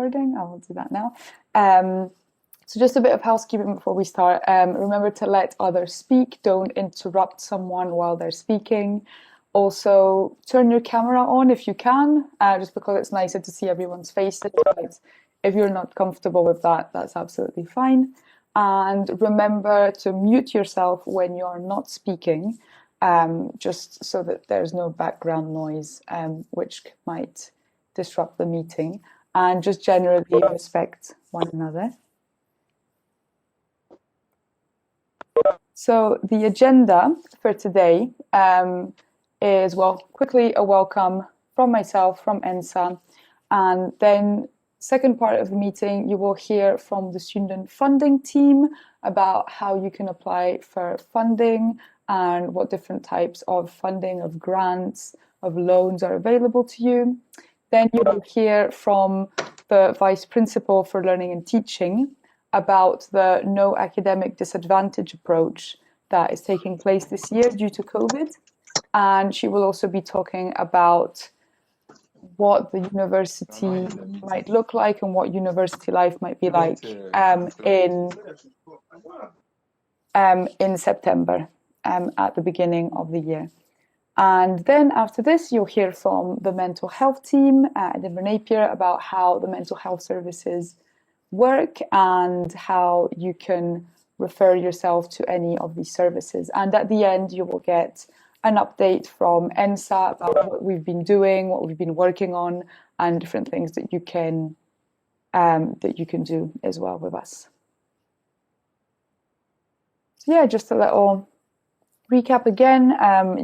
recording. I will do that now. So just a bit of housekeeping before we start. Remember to let others speak. Don't interrupt someone while they're speaking. Also, turn your camera on if you can, just because it's nicer to see everyone's faces. But if you're not comfortable with that, that's absolutely fine. And remember to mute yourself when you are not speaking, just so that there's no background noise, which might disrupt the meeting. And just generally respect one another. So the agenda for today is, well, quickly a welcome from myself, from ENSA, and then second part of the meeting, you will hear from the student funding team about how you can apply for funding and what different types of funding, of grants, of loans are available to you. Then you will hear from the Vice Principal for Learning and Teaching about the no academic disadvantage approach that is taking place this year due to COVID. And she will also be talking about what the university might look like and what university life might be like in September, at the beginning of the year. And then after this, you'll hear from the mental health team at Edinburgh Napier about how the mental health services work and how you can refer yourself to any of these services. And at the end, you will get an update from ENSA about what we've been doing, what we've been working on, and different things that you can do as well with us. So yeah, just a little recap again.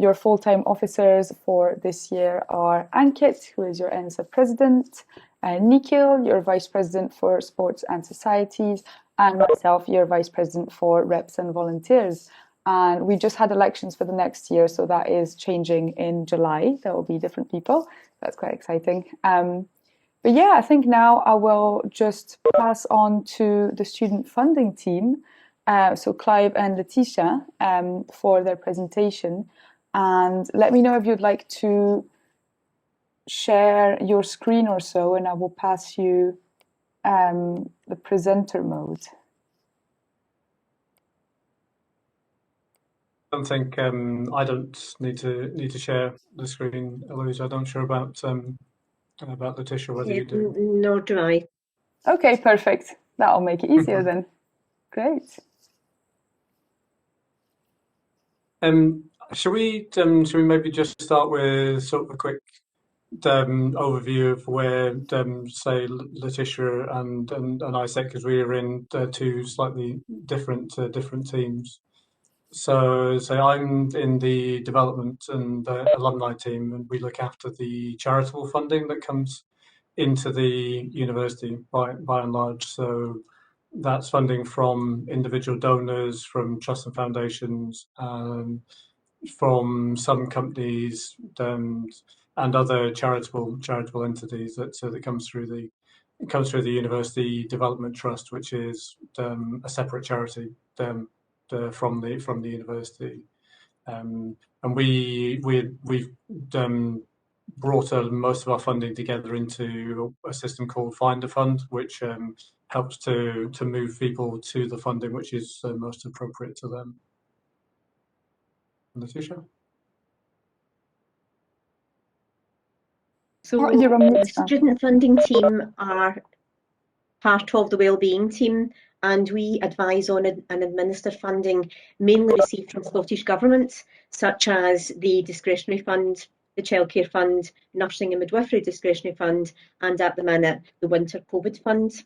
Your full-time officers for this year are Ankit, who is your ENSA president, Nikhil, your vice president for sports and societies, and myself, your vice president for reps and volunteers. And we just had elections for the next year, so that is changing in July. There will be different people. That's quite exciting. But yeah, I think now I will just pass on to the student funding team, so Clive and Letitia, for their presentation. And let me know if you'd like to share your screen or so, and I will pass you the presenter mode. I don't think I don't need to share the screen, Eloise. I'm not sure about Letitia, whether you do. Nor do I. Okay, perfect. That'll make it easier then. Great. Should we maybe just start with sort of a quick overview of where say Letitia and I sit, because we are in two slightly different teams. So I'm in the development and alumni team, and we look after the charitable funding that comes into the university by and large. So that's funding from individual donors, from trusts and foundations, from some companies, and other charitable entities that comes through the University Development Trust, which is a separate charity from the university, and we've brought most of our funding together into a system called Find a Fund, which helps to move people to the funding which is most appropriate to them. Letitia? So the student funding team are part of the wellbeing team, and we advise on and administer funding mainly received from Scottish Government, such as the discretionary fund, the childcare fund, nursing and midwifery discretionary fund, and at the minute the winter COVID fund.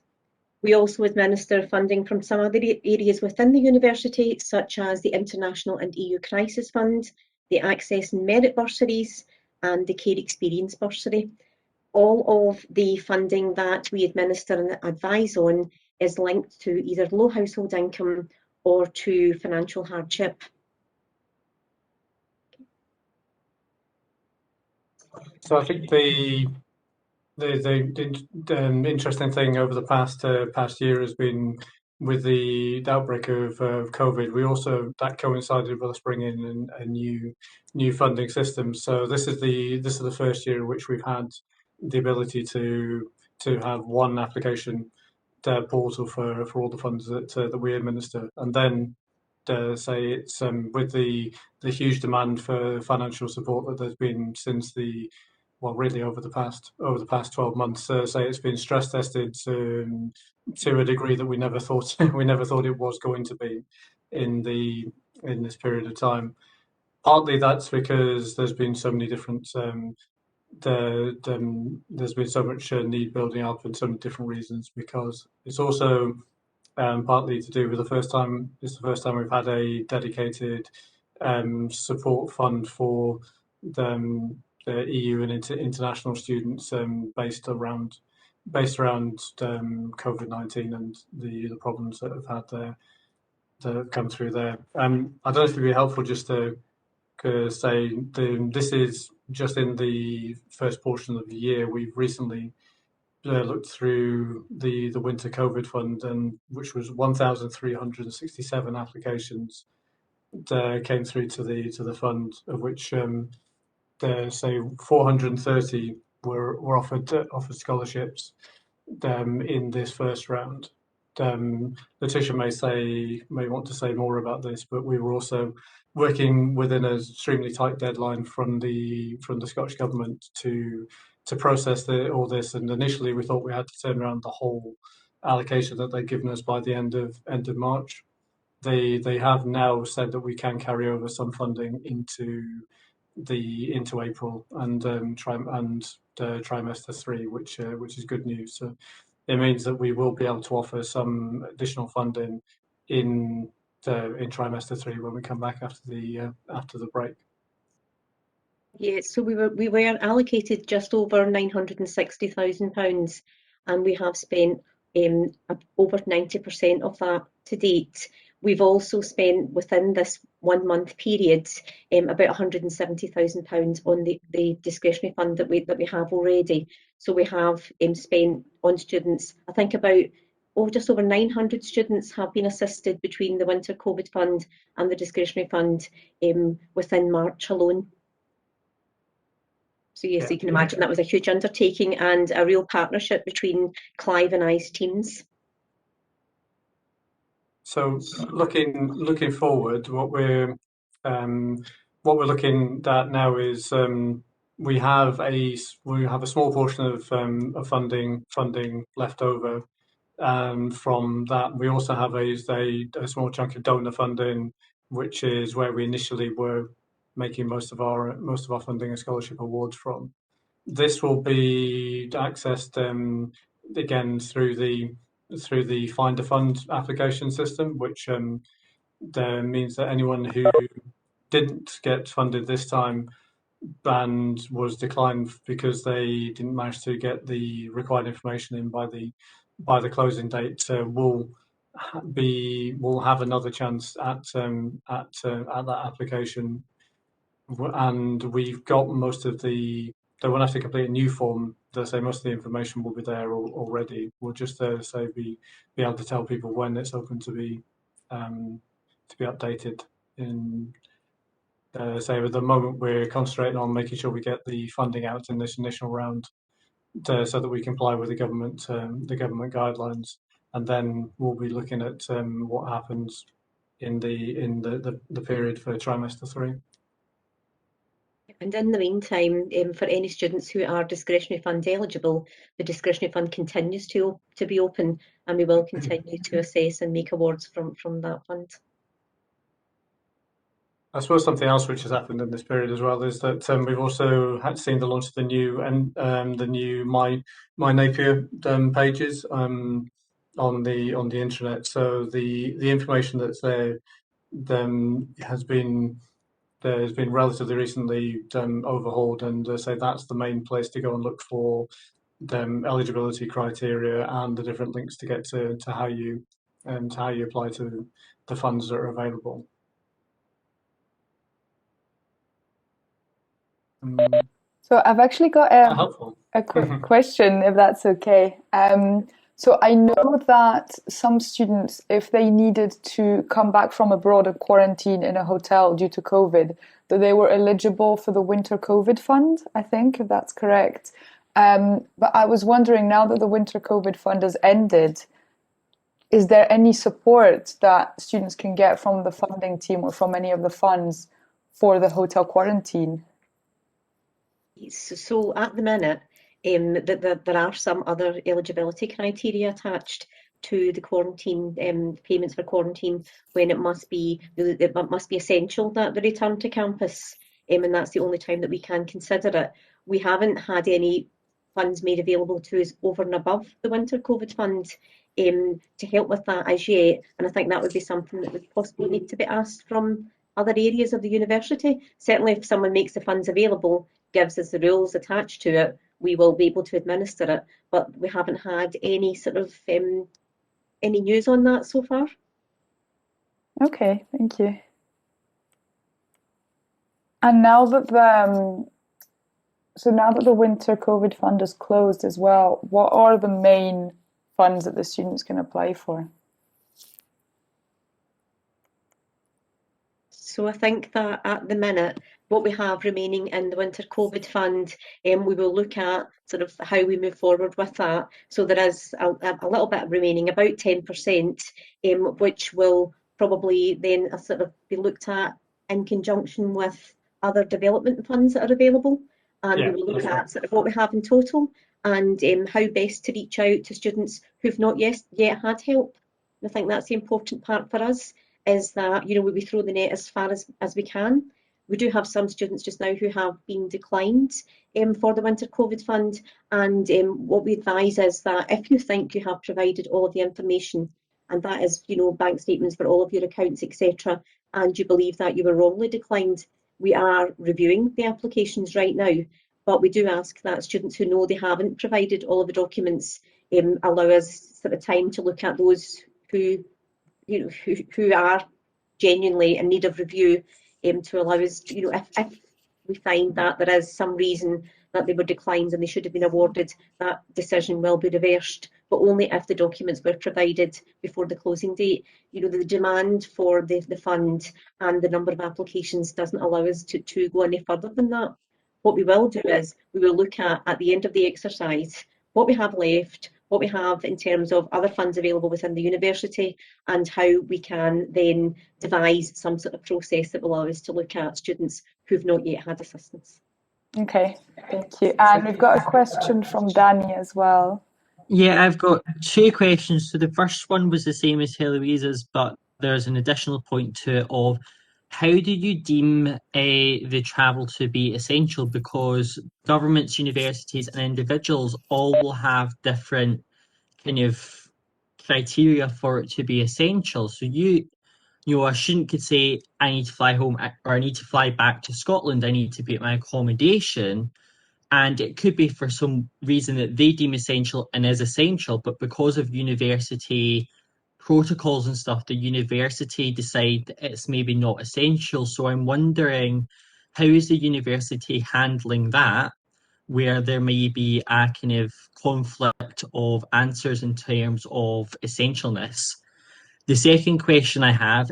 We also administer funding from some other areas within the university, such as the International and EU Crisis Fund, the Access and Merit Bursaries, and the Care Experience Bursary. All of the funding that we administer and advise on is linked to either low household income or to financial hardship. So I think the interesting thing over the past year has been with the outbreak of COVID. We also, that coincided with us bringing in a new funding system. So this is the first year in which we've had the ability to to have one application portal for all the funds that we administer, and then say it's with the huge demand for financial support that there's been since really over the past 12 months. Say it's been stress tested to a degree that we never thought it was going to be in this period of time. Partly that's because there's been so many different there's been so much need building up for so many different reasons, because it's also partly to do with it's the first time we've had a dedicated support fund for the EU and international students based around COVID-19 and the problems that have had there that have come through there. I don't know if it'd be helpful just to say this is just in the first portion of the year. We've recently looked through the winter COVID fund, and which was 1,367 applications came through to the fund, of which say 430 were offered scholarships in this first round. Letitia may want to say more about this, but we were also working within an extremely tight deadline from the Scottish Government to process all this. And initially, we thought we had to turn around the whole allocation that they'd given us by the end of March. They have now said that we can carry over some funding into April and trimester 3, which is good news. So it means that we will be able to offer some additional funding in trimester 3 when we come back after the break. Yeah, so we were allocated just over £960,000, and we have spent over 90% of that to date. We've also spent within this 1 month period about £170,000 on the discretionary fund that we have already. So we have spent on students, I think about just over 900 students have been assisted between the winter COVID fund and the discretionary fund within March alone. So yes, yeah. You can imagine that was a huge undertaking and a real partnership between Clive and I's teams. So looking forward, what we're looking at now is we have a small portion of funding left over from that. We also have a small chunk of donor funding, which is where we initially were making most of our funding and scholarship awards from. This will be accessed again through the Find a Fund application system, which means that anyone who didn't get funded this time and was declined because they didn't manage to get the required information in by the closing date will have another chance at that application. And we've got most of they won't have to complete a new form. They say most of the information will be there already. We'll just be able to tell people when it's open to be updated. In at the moment we're concentrating on making sure we get the funding out in this initial round, so that we comply with the government guidelines, and then we'll be looking at what happens in the period for trimester 3. And in the meantime, for any students who are discretionary fund eligible, the discretionary fund continues to be open, and we will continue to assess and make awards from that fund. I suppose something else which has happened in this period as well is that we've also seen the launch of the new My Napier pages on the internet. So the information that's there has been relatively recently overhauled, and say that's the main place to go and look for eligibility criteria and the different links to get to how you apply to the funds that are available. So I've actually got a quick question, if that's okay. So I know that some students, if they needed to come back from abroad and quarantine in a hotel due to COVID, that they were eligible for the winter COVID fund, I think, if that's correct. But I was wondering, now that the winter COVID fund has ended, is there any support that students can get from the funding team or from any of the funds for the hotel quarantine? So at the minute, there are some other eligibility criteria attached to the quarantine payments for quarantine, when it must be essential that they return to campus, and that's the only time that we can consider it. We haven't had any funds made available to us over and above the winter COVID fund to help with that as yet, and I think that would be something that would possibly need to be asked from other areas of the university. Certainly, if someone makes the funds available, gives us the rules attached to it, we will be able to administer it. But we haven't had any sort of any news on that so far. Okay, thank you. And now that the winter COVID fund is closed as well, what are the main funds that the students can apply for? So I think that at the minute, what we have remaining in the winter COVID fund, we will look at sort of how we move forward with that. So there is a little bit remaining, about 10%, which will probably then sort of be looked at in conjunction with other development funds that are available. And we will look at sort of what we have in total, and how best to reach out to students who've not yet had help. And I think that's the important part for us, is that, we throw the net as far as we can. We do have some students just now who have been declined for the winter COVID fund, and what we advise is that if you think you have provided all of the information, and that is, bank statements for all of your accounts, etc., and you believe that you were wrongly declined, we are reviewing the applications right now. But we do ask that students who know they haven't provided all of the documents allow us sort of time to look at those who are genuinely in need of review, to allow us, if we find that there is some reason that they were declined and they should have been awarded, that decision will be reversed, but only if the documents were provided before the closing date. The demand for the fund and the number of applications doesn't allow us to go any further than that. What we will do is we will look at the end of the exercise, what we have left, what we have in terms of other funds available within the university, and how we can then devise some sort of process that will allow us to look at students who've not yet had assistance. Okay, thank you. And we've got a question from Danny as well. Yeah, I've got two questions. So the first one was the same as Heloise's, but there's an additional point to it of how do you deem the travel to be essential? Because governments, universities, and individuals all will have different kind of criteria for it to be essential. So a student could say, I need to fly home, or I need to fly back to Scotland, I need to be at my accommodation. And it could be for some reason that they deem essential and is essential, but because of university protocols and stuff, the university decide that it's maybe not essential. So I'm wondering, how is the university handling that, where there may be a kind of conflict of answers in terms of essentialness? The second question I have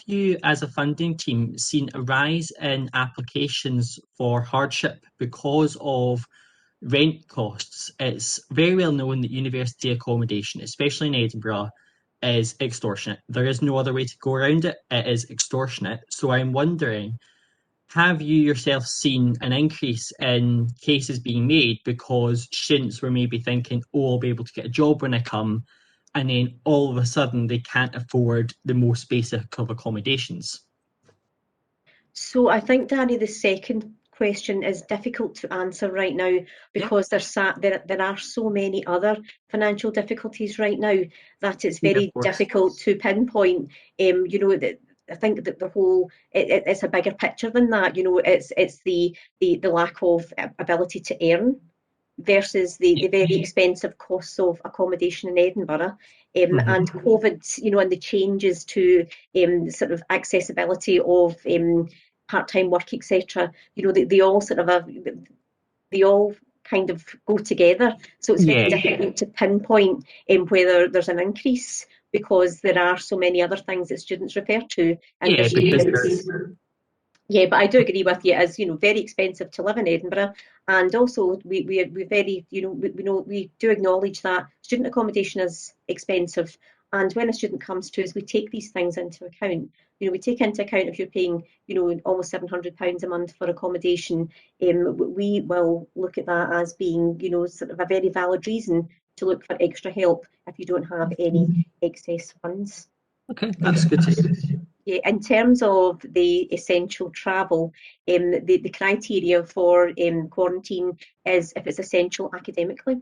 you, as a funding team, seen a rise in applications for hardship because of rent costs? It's very well known that university accommodation, especially in Edinburgh, is extortionate. There is no other way to go around it. It is extortionate. So I'm wondering, have you yourself seen an increase in cases being made because students were maybe thinking, oh, I'll be able to get a job when I come, and then all of a sudden they can't afford the most basic of accommodations? So I think, Danny, the second question is difficult to answer right now, because there are so many other financial difficulties right now that it's very difficult to pinpoint. I think that the whole it's a bigger picture than that. It's the lack of ability to earn versus the very expensive costs of accommodation in Edinburgh, and COVID, and the changes to sort of accessibility of part-time work, etc. They all sort of they all kind of go together. So it's very difficult to pinpoint whether there's an increase, because there are so many other things that students refer to. And Yeah, but I do agree with you. As you know, very expensive to live in Edinburgh, and also we very, you know, we know, we do acknowledge that student accommodation is expensive, and when a student comes to us, we take these things into account. You know, we take into account if you're paying, you know, almost £700 a month for accommodation, we will look at that as being, you know, sort of a very valid reason to look for extra help if you don't have any excess funds. Okay, that's good to hear. Yeah, in terms of the essential travel, the criteria for quarantine is if it's essential academically.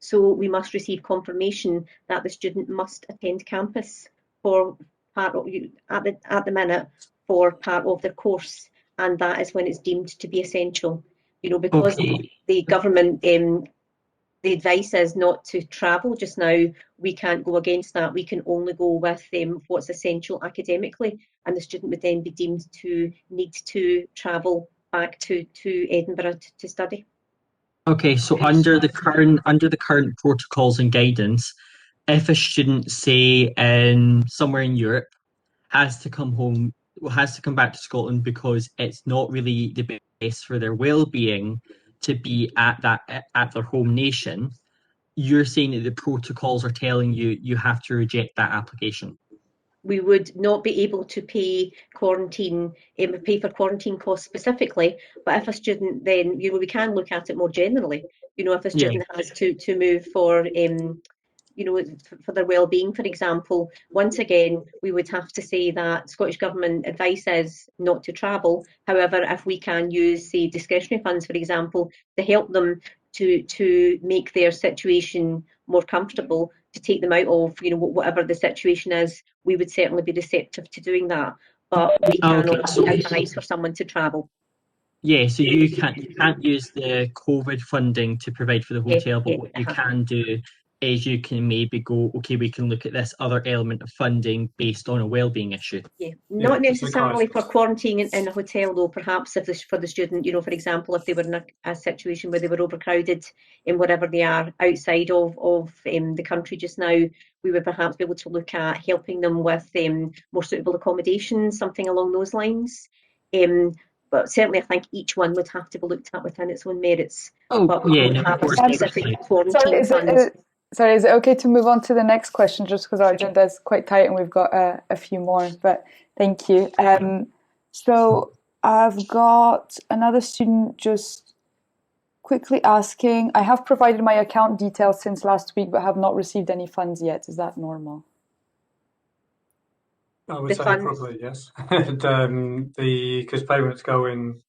So we must receive confirmation that the student must attend campus for part of, at the minute, for part of their course, and that is when it's deemed to be essential. You know, because Okay. the government the advice is not to travel just now. We can't go against that. We can only go with what's essential academically, and the student would then be deemed to need to travel back to Edinburgh to study. Okay, so under the current protocols and guidance, if a student, say, in somewhere in Europe, has to come back to Scotland because it's not really the best for their well-being to be at their home nation, you're saying that the protocols are telling you you have to reject that application. We would not be able to pay quarantine, pay for quarantine costs specifically, but if a student then, you know, we can look at it more generally. You know, if a student has to move for you know, for their well-being, for example, once again, we would have to say that Scottish Government advice is not to travel. However, if we can use, say, discretionary funds, for example, to help them to make their situation more comfortable, to take them out of, you know, whatever the situation is, we would certainly be receptive to doing that. But we cannot advise for someone to travel. Yeah, so you can't use the COVID funding to provide for the hotel, but what you can do is you can maybe go, okay, we can look at this other element of funding based on a well-being issue. Yeah, not necessarily for quarantining in a hotel, though. Perhaps if for the student, you know, for example, if they were in a situation where they were overcrowded in whatever they are outside of the country just now, we would perhaps be able to look at helping them with more suitable accommodation, something along those lines. But certainly, I think each one would have to be looked at within its own merits. Oh, but we yeah, don't no, have of a course. specific quarantine fund. Sorry, is it okay to move on to the next question just because our agenda is quite tight and we've got a few more, but thank you. So I've got another student just quickly asking, I have provided my account details since last week but have not received any funds yet. Is that normal? I would say probably yes. And because payments go in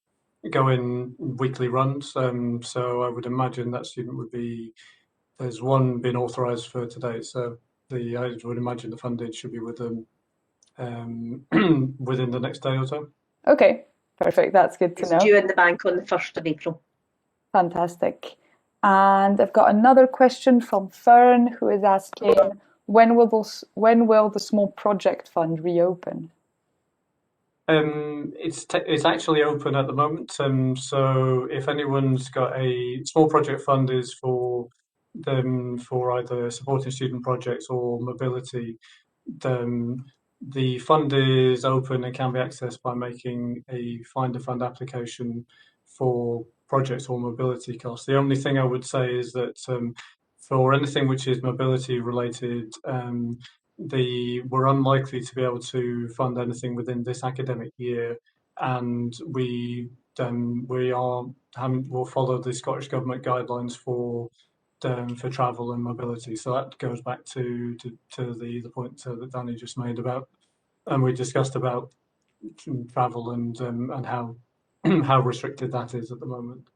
weekly runs, so I would imagine that student would be, there's one been authorised for today, so I would imagine the funding should be with them within the next day or so. Okay, perfect. That's good to know. It's due in the bank on the 1st of April. Fantastic. And I've got another question from Fern, who is asking, when will the small project fund reopen? It's actually open at the moment. So if anyone's got a small project fund, is for them for either supporting student projects or mobility. The fund is open and can be accessed by making a find a fund application for projects or mobility costs. The only thing I would say is that for anything which is mobility related, we're unlikely to be able to fund anything within this academic year, and we'll follow the Scottish Government guidelines for travel and mobility. So that goes back to the point that Danny just made about, and we discussed about travel and how how restricted that is at the moment.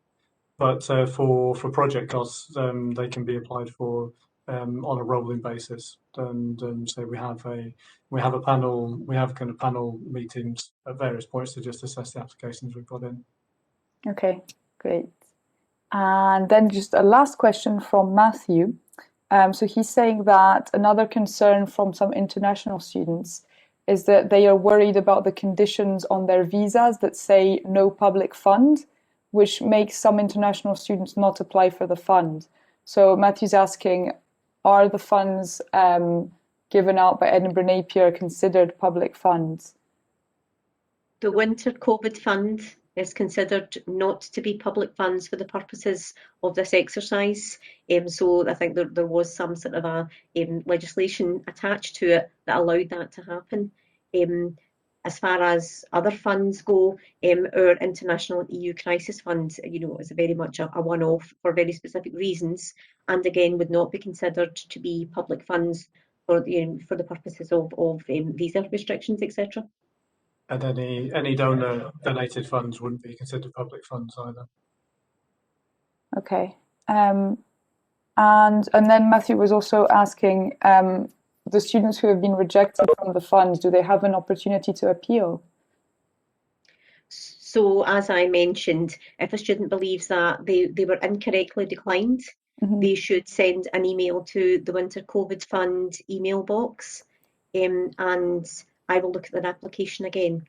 But for project costs, they can be applied for on a rolling basis, and so we have a panel, we have kind of panel meetings at various points to just assess the applications we've got in. Okay, great. And then just a last question from Matthew. So he's saying that another concern from some international students is that they are worried about the conditions on their visas that say no public fund, which makes some international students not apply for the fund. So Matthew's asking, are the funds given out by Edinburgh Napier considered public funds? The Winter COVID Fund is considered not to be public funds for the purposes of this exercise. So I think there was some sort of a legislation attached to it that allowed that to happen. As far as other funds go, our International EU Crisis Fund, is very much a one-off for very specific reasons, and again would not be considered to be public funds for the purposes of visa restrictions, etc. And any donor donated funds wouldn't be considered public funds either. Okay. And then Matthew was also asking, the students who have been rejected from the funds, do they have an opportunity to appeal? So as I mentioned, if a student believes that they were incorrectly declined, they should send an email to the Winter COVID Fund email box, and I will look at their application again.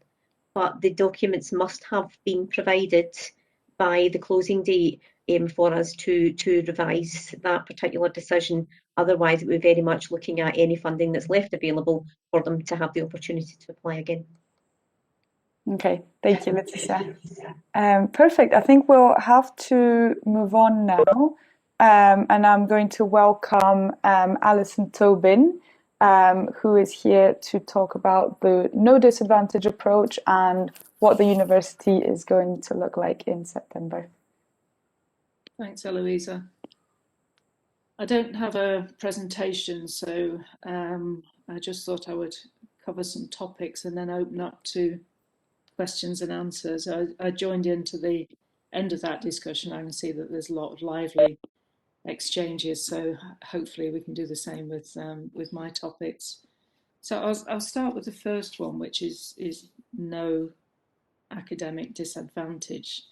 But the documents must have been provided by the closing date for us to revise that particular decision. Otherwise, it would be very much looking at any funding that's left available for them to have the opportunity to apply again. Okay, thank you, Leticia. Perfect. I think we'll have to move on now. And I'm going to welcome Alison Tobin, who is here to talk about the no disadvantage approach and what the university is going to look like in September. Thanks, Eloisa. I don't have a presentation, so I just thought I would cover some topics and then open up to questions and answers. I joined into the end of that discussion. I can see that there's a lot of lively exchanges, so hopefully we can do the same with my topics. So I'll start with the first one, which is no academic disadvantage.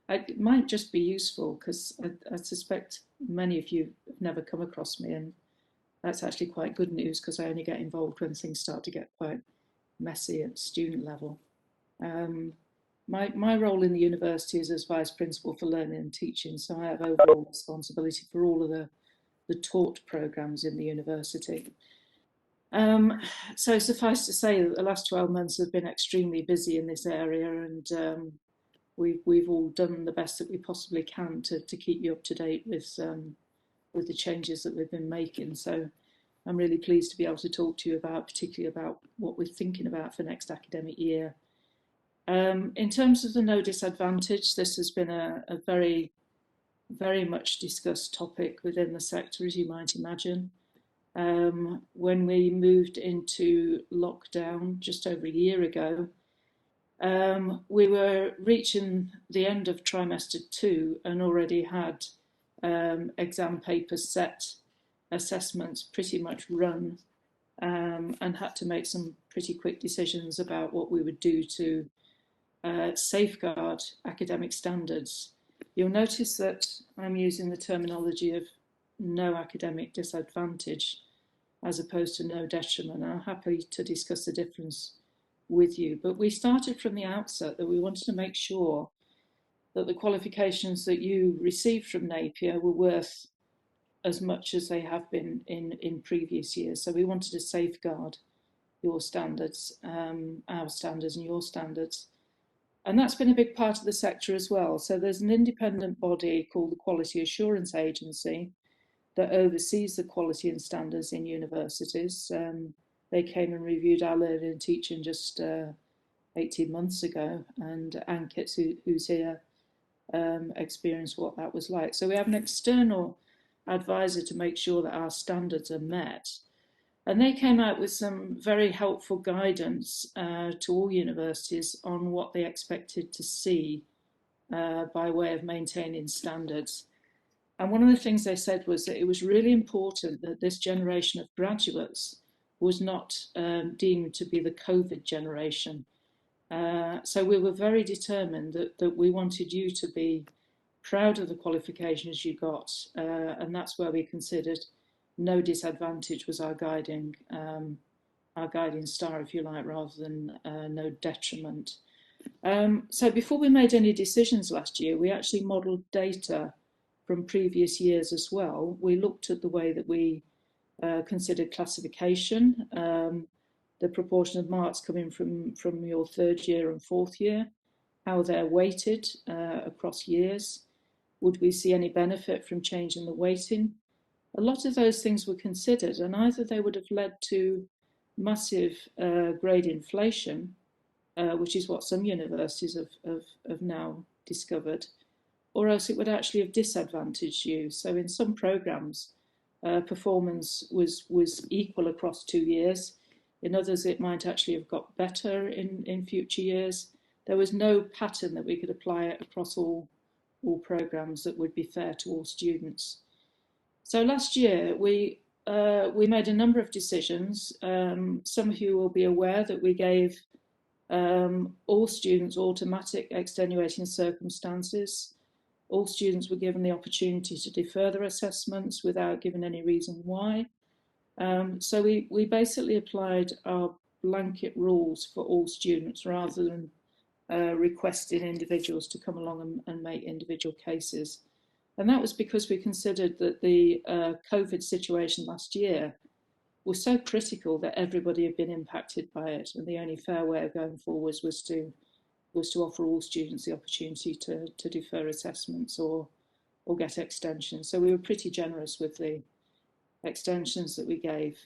It might just be useful because I suspect many of you have never come across me, and that's actually quite good news because I only get involved when things start to get quite messy at student level. My role in the university is as Vice Principal for Learning and Teaching, so I have overall responsibility for all of the taught programmes in the university. So suffice to say that the last 12 months have been extremely busy in this area, and we've all done the best that we possibly can to keep you up to date with the changes that we've been making. So I'm really pleased to be able to talk to you particularly about what we're thinking about for next academic year. In terms of the no disadvantage, this has been a very, very much discussed topic within the sector, as you might imagine. When we moved into lockdown just over a year ago, we were reaching the end of trimester 2 and already had exam papers set, assessments pretty much run, and had to make some pretty quick decisions about what we would do to safeguard academic standards. You'll notice that I'm using the terminology of no academic disadvantage as opposed to no detriment. I'm happy to discuss the difference with you, but we started from the outset that we wanted to make sure that the qualifications that you received from Napier were worth as much as they have been in previous years. So we wanted to safeguard your standards, our standards and your standards. And that's been a big part of the sector as well. So there's an independent body called the Quality Assurance Agency that oversees the quality and standards in universities. They came and reviewed our learning and teaching just 18 months ago, and Ankit, who's here, experienced what that was like. So we have an external advisor to make sure that our standards are met. And they came out with some very helpful guidance to all universities on what they expected to see by way of maintaining standards. And one of the things they said was that it was really important that this generation of graduates was not deemed to be the COVID generation. So we were very determined that we wanted you to be proud of the qualifications you got, and that's where we considered no disadvantage was our guiding star, if you like, rather than no detriment. So before we made any decisions last year, we actually modelled data from previous years as well. We looked at the way that we considered classification, the proportion of marks coming from your third year and fourth year, how they're weighted across years. Would we see any benefit from changing the weighting? A lot of those things were considered, and either they would have led to massive grade inflation, which is what some universities have now discovered, or else it would actually have disadvantaged you. So in some programs, performance was equal across 2 years. In others, it might actually have got better in future years. There was no pattern that we could apply it across all programs that would be fair to all students. So last year, we made a number of decisions. Some of you will be aware that we gave all students automatic extenuating circumstances. All students were given the opportunity to defer their assessments without giving any reason why. So we basically applied our blanket rules for all students rather than requesting individuals to come along and make individual cases. And that was because we considered that the COVID situation last year was so critical that everybody had been impacted by it, and the only fair way of going forwards was to offer all students the opportunity to defer assessments or get extensions. So we were pretty generous with the extensions that we gave.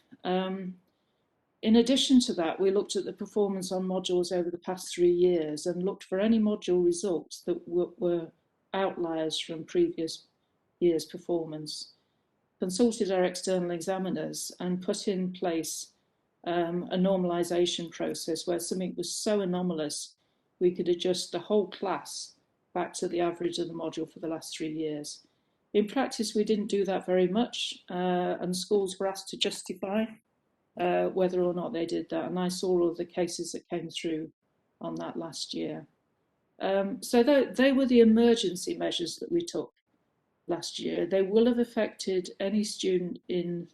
In addition to that, we looked at the performance on modules over the past 3 years and looked for any module results that were outliers from previous year's performance, consulted our external examiners and put in place a normalisation process where something was so anomalous we could adjust the whole class back to the average of the module for the last 3 years. In practice, we didn't do that very much, and schools were asked to justify whether or not they did that, and I saw all of the cases that came through on that last year. So they were the emergency measures that we took last year. They will have affected any student in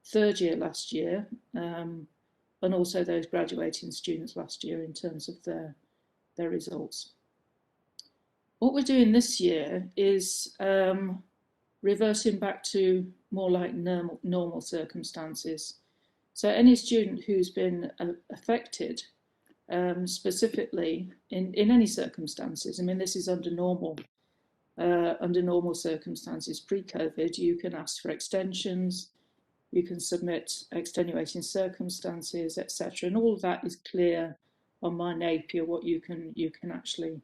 third year last year, and also those graduating students last year in terms of their results. What we're doing this year is reversing back to more like normal circumstances. So any student who's been affected specifically in any circumstances, I mean, this is under normal circumstances pre-COVID, you can ask for extensions, you can submit extenuating circumstances, etc. And all of that is clear on My Napier, what you can actually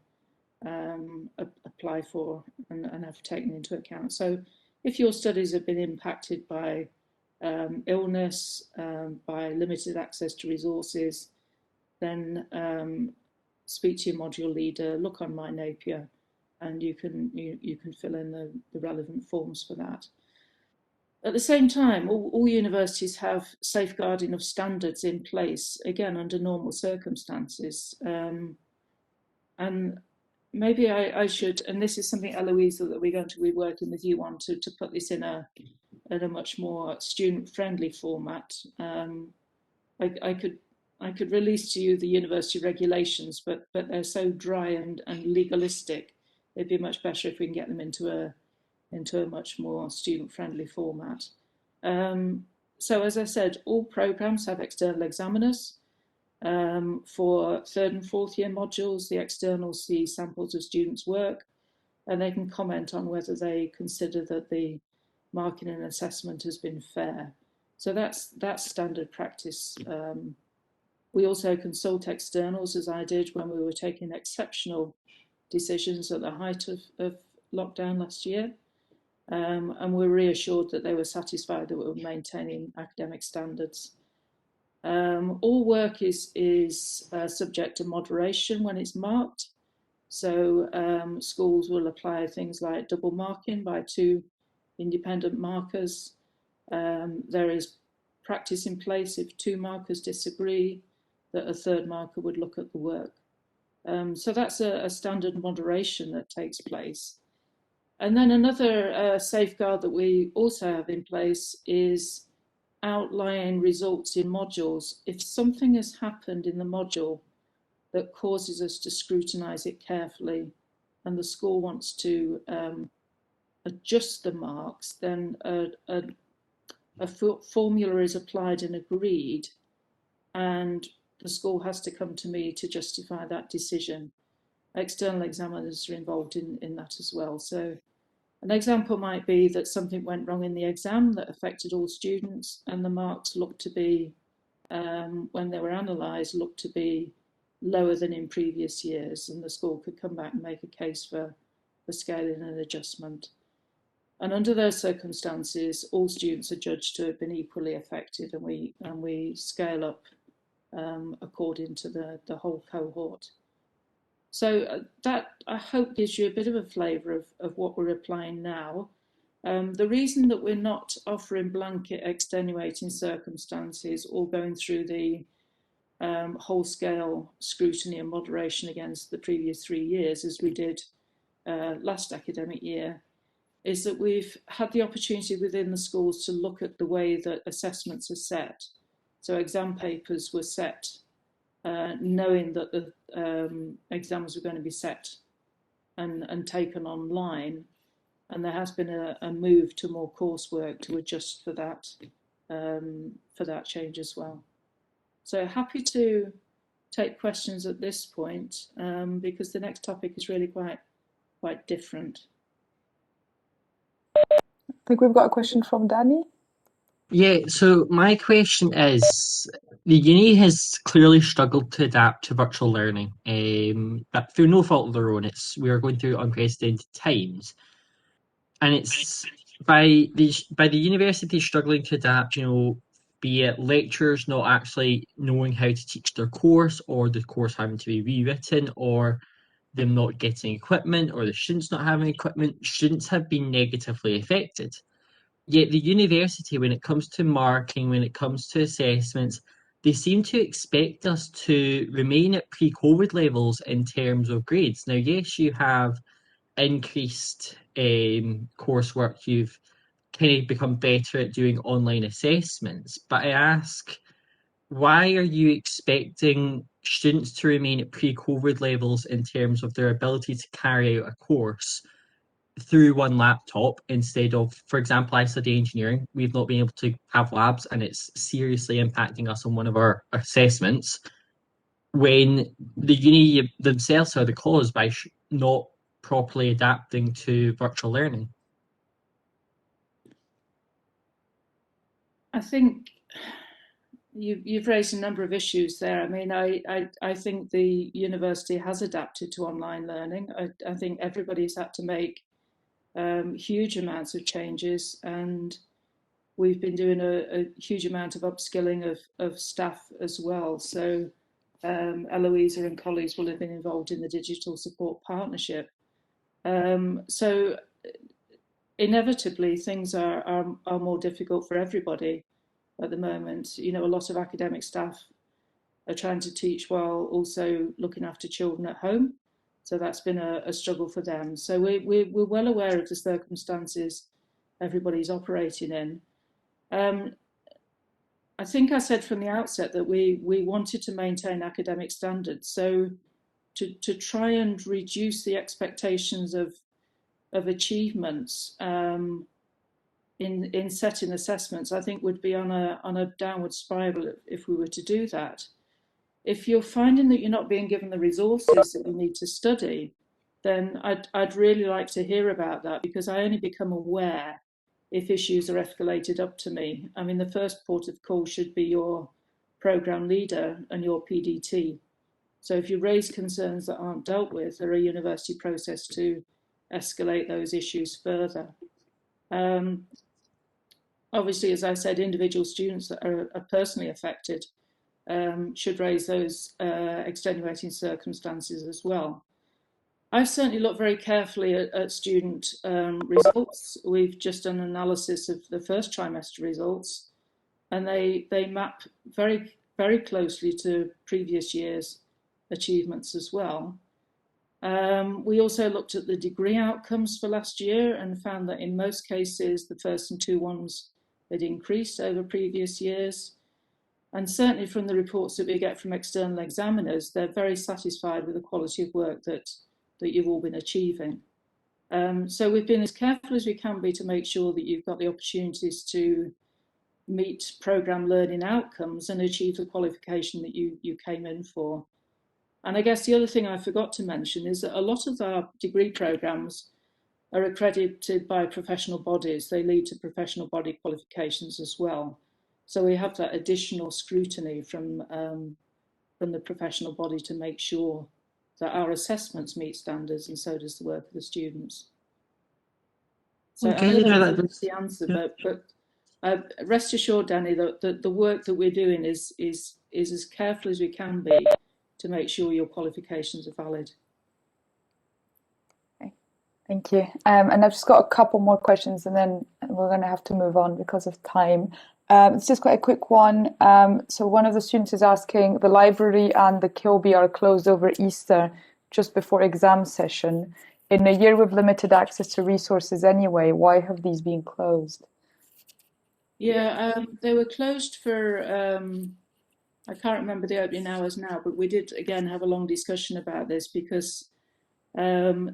apply for and have taken into account. So if your studies have been impacted by illness, by limited access to resources, then speak to your module leader, look on My Napier, and you can fill in the relevant forms for that. At the same time, all universities have safeguarding of standards in place, again, under normal circumstances. And maybe I should, and this is something, Eloisa, that we're going to be working with you on to put this in a much more student-friendly format. I could release to you the university regulations, but they're so dry and legalistic. It'd be much better if we can get them into a much more student-friendly format. So as I said, all programs have external examiners. For third and fourth year modules, the externals see samples of students' work, and they can comment on whether they consider that the marking and assessment has been fair. So that's standard practice. We also consult externals, as I did when we were taking exceptional decisions at the height of lockdown last year. And we're reassured that they were satisfied that we were maintaining academic standards. All work is subject to moderation when it's marked. So schools will apply things like double marking by 2 independent markers. There is practice in place if 2 markers disagree, that a third marker would look at the work. So that's a standard moderation that takes place. And then another safeguard that we also have in place is outlying results in modules. If something has happened in the module that causes us to scrutinise it carefully and the school wants to adjust the marks, then a formula is applied and agreed and the school has to come to me to justify that decision. External examiners are involved in that as well. So an example might be that something went wrong in the exam that affected all students, and the marks looked to be, when they were analysed, looked to be lower than in previous years, and the school could come back and make a case for scaling and adjustment. And under those circumstances, all students are judged to have been equally affected, and we scale up according to the whole cohort. So that, I hope, gives you a bit of a flavour of what we're applying now. The reason that we're not offering blanket extenuating circumstances or going through the whole-scale scrutiny and moderation against the previous 3 years, as we did last academic year, is that we've had the opportunity within the schools to look at the way that assessments are set. So exam papers were set knowing that the exams were going to be set and taken online, and there has been a move to more coursework to adjust for that change as well. So happy to take questions at this point, because the next topic is really quite different. I think we've got a question from Danny. Yeah, so my question is, the uni has clearly struggled to adapt to virtual learning, but through no fault of their own. We are going through unprecedented times, and it's by the university struggling to adapt. Be it lecturers not actually knowing how to teach their course, or the course having to be rewritten, or them not getting equipment, or the students not having equipment. Students have been negatively affected. Yet the university, when it comes to marking, when it comes to assessments, they seem to expect us to remain at pre-COVID levels in terms of grades. Now, yes, you have increased coursework, you've kind of become better at doing online assessments, but I ask, why are you expecting students to remain at pre-COVID levels in terms of their ability to carry out a course through one laptop instead of, for example, I study engineering. We've not been able to have labs, and it's seriously impacting us on one of our assessments, when the uni themselves are the cause by not properly adapting to virtual learning. I think you've raised a number of issues there. I mean, I think the university has adapted to online learning. I think everybody's had to make huge amounts of changes, and we've been doing a huge amount of upskilling of staff as well. So Eloisa and colleagues will have been involved in the digital support partnership. So inevitably things are more difficult for everybody at the moment. A lot of academic staff are trying to teach while also looking after children at home. So that's been a struggle for them. So we're well aware of the circumstances everybody's operating in. I think I said from the outset that we wanted to maintain academic standards. So to try and reduce the expectations of achievements in setting assessments, I think would be on a downward spiral if we were to do that. If you're finding that you're not being given the resources that you need to study, then I'd really like to hear about that, because I only become aware if issues are escalated up to me. I mean, the first port of call should be your programme leader and your PDT. So if you raise concerns that aren't dealt with, there are a university process to escalate those issues further. Obviously, as I said, individual students that are personally affected should raise those extenuating circumstances as well. I've certainly looked very carefully at student results. We've just done an analysis of the first trimester results, and they map very, very closely to previous years' achievements as well. We also looked at the degree outcomes for last year and found that in most cases, the first and 2-1s had increased over previous years. And certainly from the reports that we get from external examiners, they're very satisfied with the quality of work that you've all been achieving. So we've been as careful as we can be to make sure that you've got the opportunities to meet programme learning outcomes and achieve the qualification that you came in for. And I guess the other thing I forgot to mention is that a lot of our degree programmes are accredited by professional bodies. They lead to professional body qualifications as well. So we have that additional scrutiny from the professional body to make sure that our assessments meet standards, and so does the work of the students. So Okay, I know no, that's the answer, yeah. but rest assured, Danny, that the work that we're doing is as careful as we can be to make sure your qualifications are valid. Okay, thank you. And I've just got a couple more questions, and then we're going to have to move on because of time. It's just quite a quick one. So one of the students is asking, the library and the Kilby are closed over Easter, just before exam session. In a year with limited access to resources anyway, why have these been closed? Yeah, they were closed for, I can't remember the opening hours now, but we did again have a long discussion about this because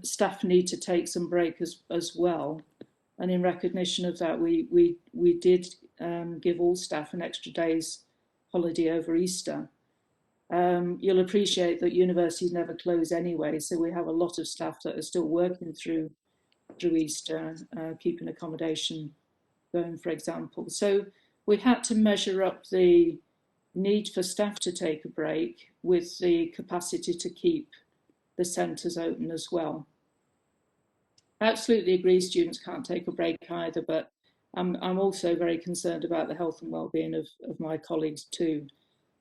staff need to take some break as well. And in recognition of that, we did give all staff an extra day's holiday over Easter. You'll appreciate that universities never close anyway, so we have a lot of staff that are still working through Easter, keeping accommodation going, for example. So we had to measure up the need for staff to take a break with the capacity to keep the centres open as well. I absolutely agree students can't take a break either, but I'm also very concerned about the health and well-being of my colleagues too.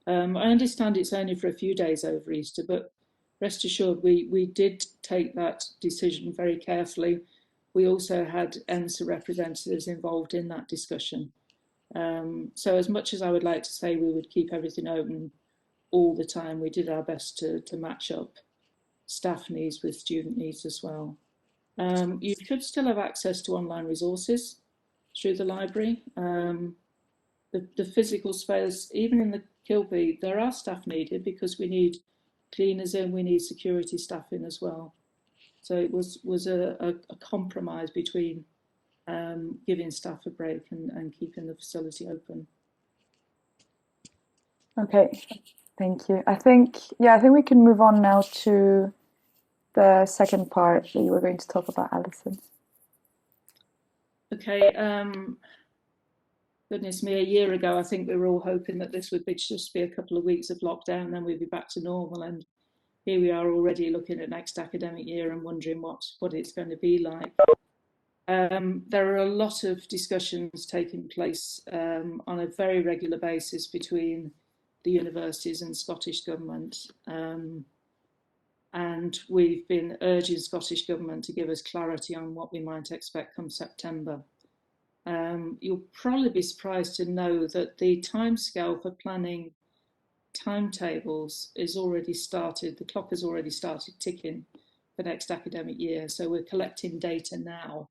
I understand it's only for a few days over Easter, but rest assured we did take that decision very carefully. We also had ENSA representatives involved in that discussion. So as much as I would like to say we would keep everything open all the time, we did our best to match up staff needs with student needs as well. You should still have access to online resources through the library. The physical space, even in the Kilby, there are staff needed because we need cleaners in, we need security staff in as well. So it was a compromise between giving staff a break and keeping the facility open. Okay, thank you. I think we can move on now to the second part that you were going to talk about, Alison. Okay, goodness me, a year ago, I think we were all hoping that this would just be a couple of weeks of lockdown, then we'd be back to normal. And here we are already looking at next academic year and wondering what it's going to be like. There are a lot of discussions taking place on a very regular basis between the universities and Scottish Government. And we've been urging Scottish Government to give us clarity on what we might expect come September. You'll probably be surprised to know that the timescale for planning timetables is already started. The clock has already started ticking for next academic year. So we're collecting data now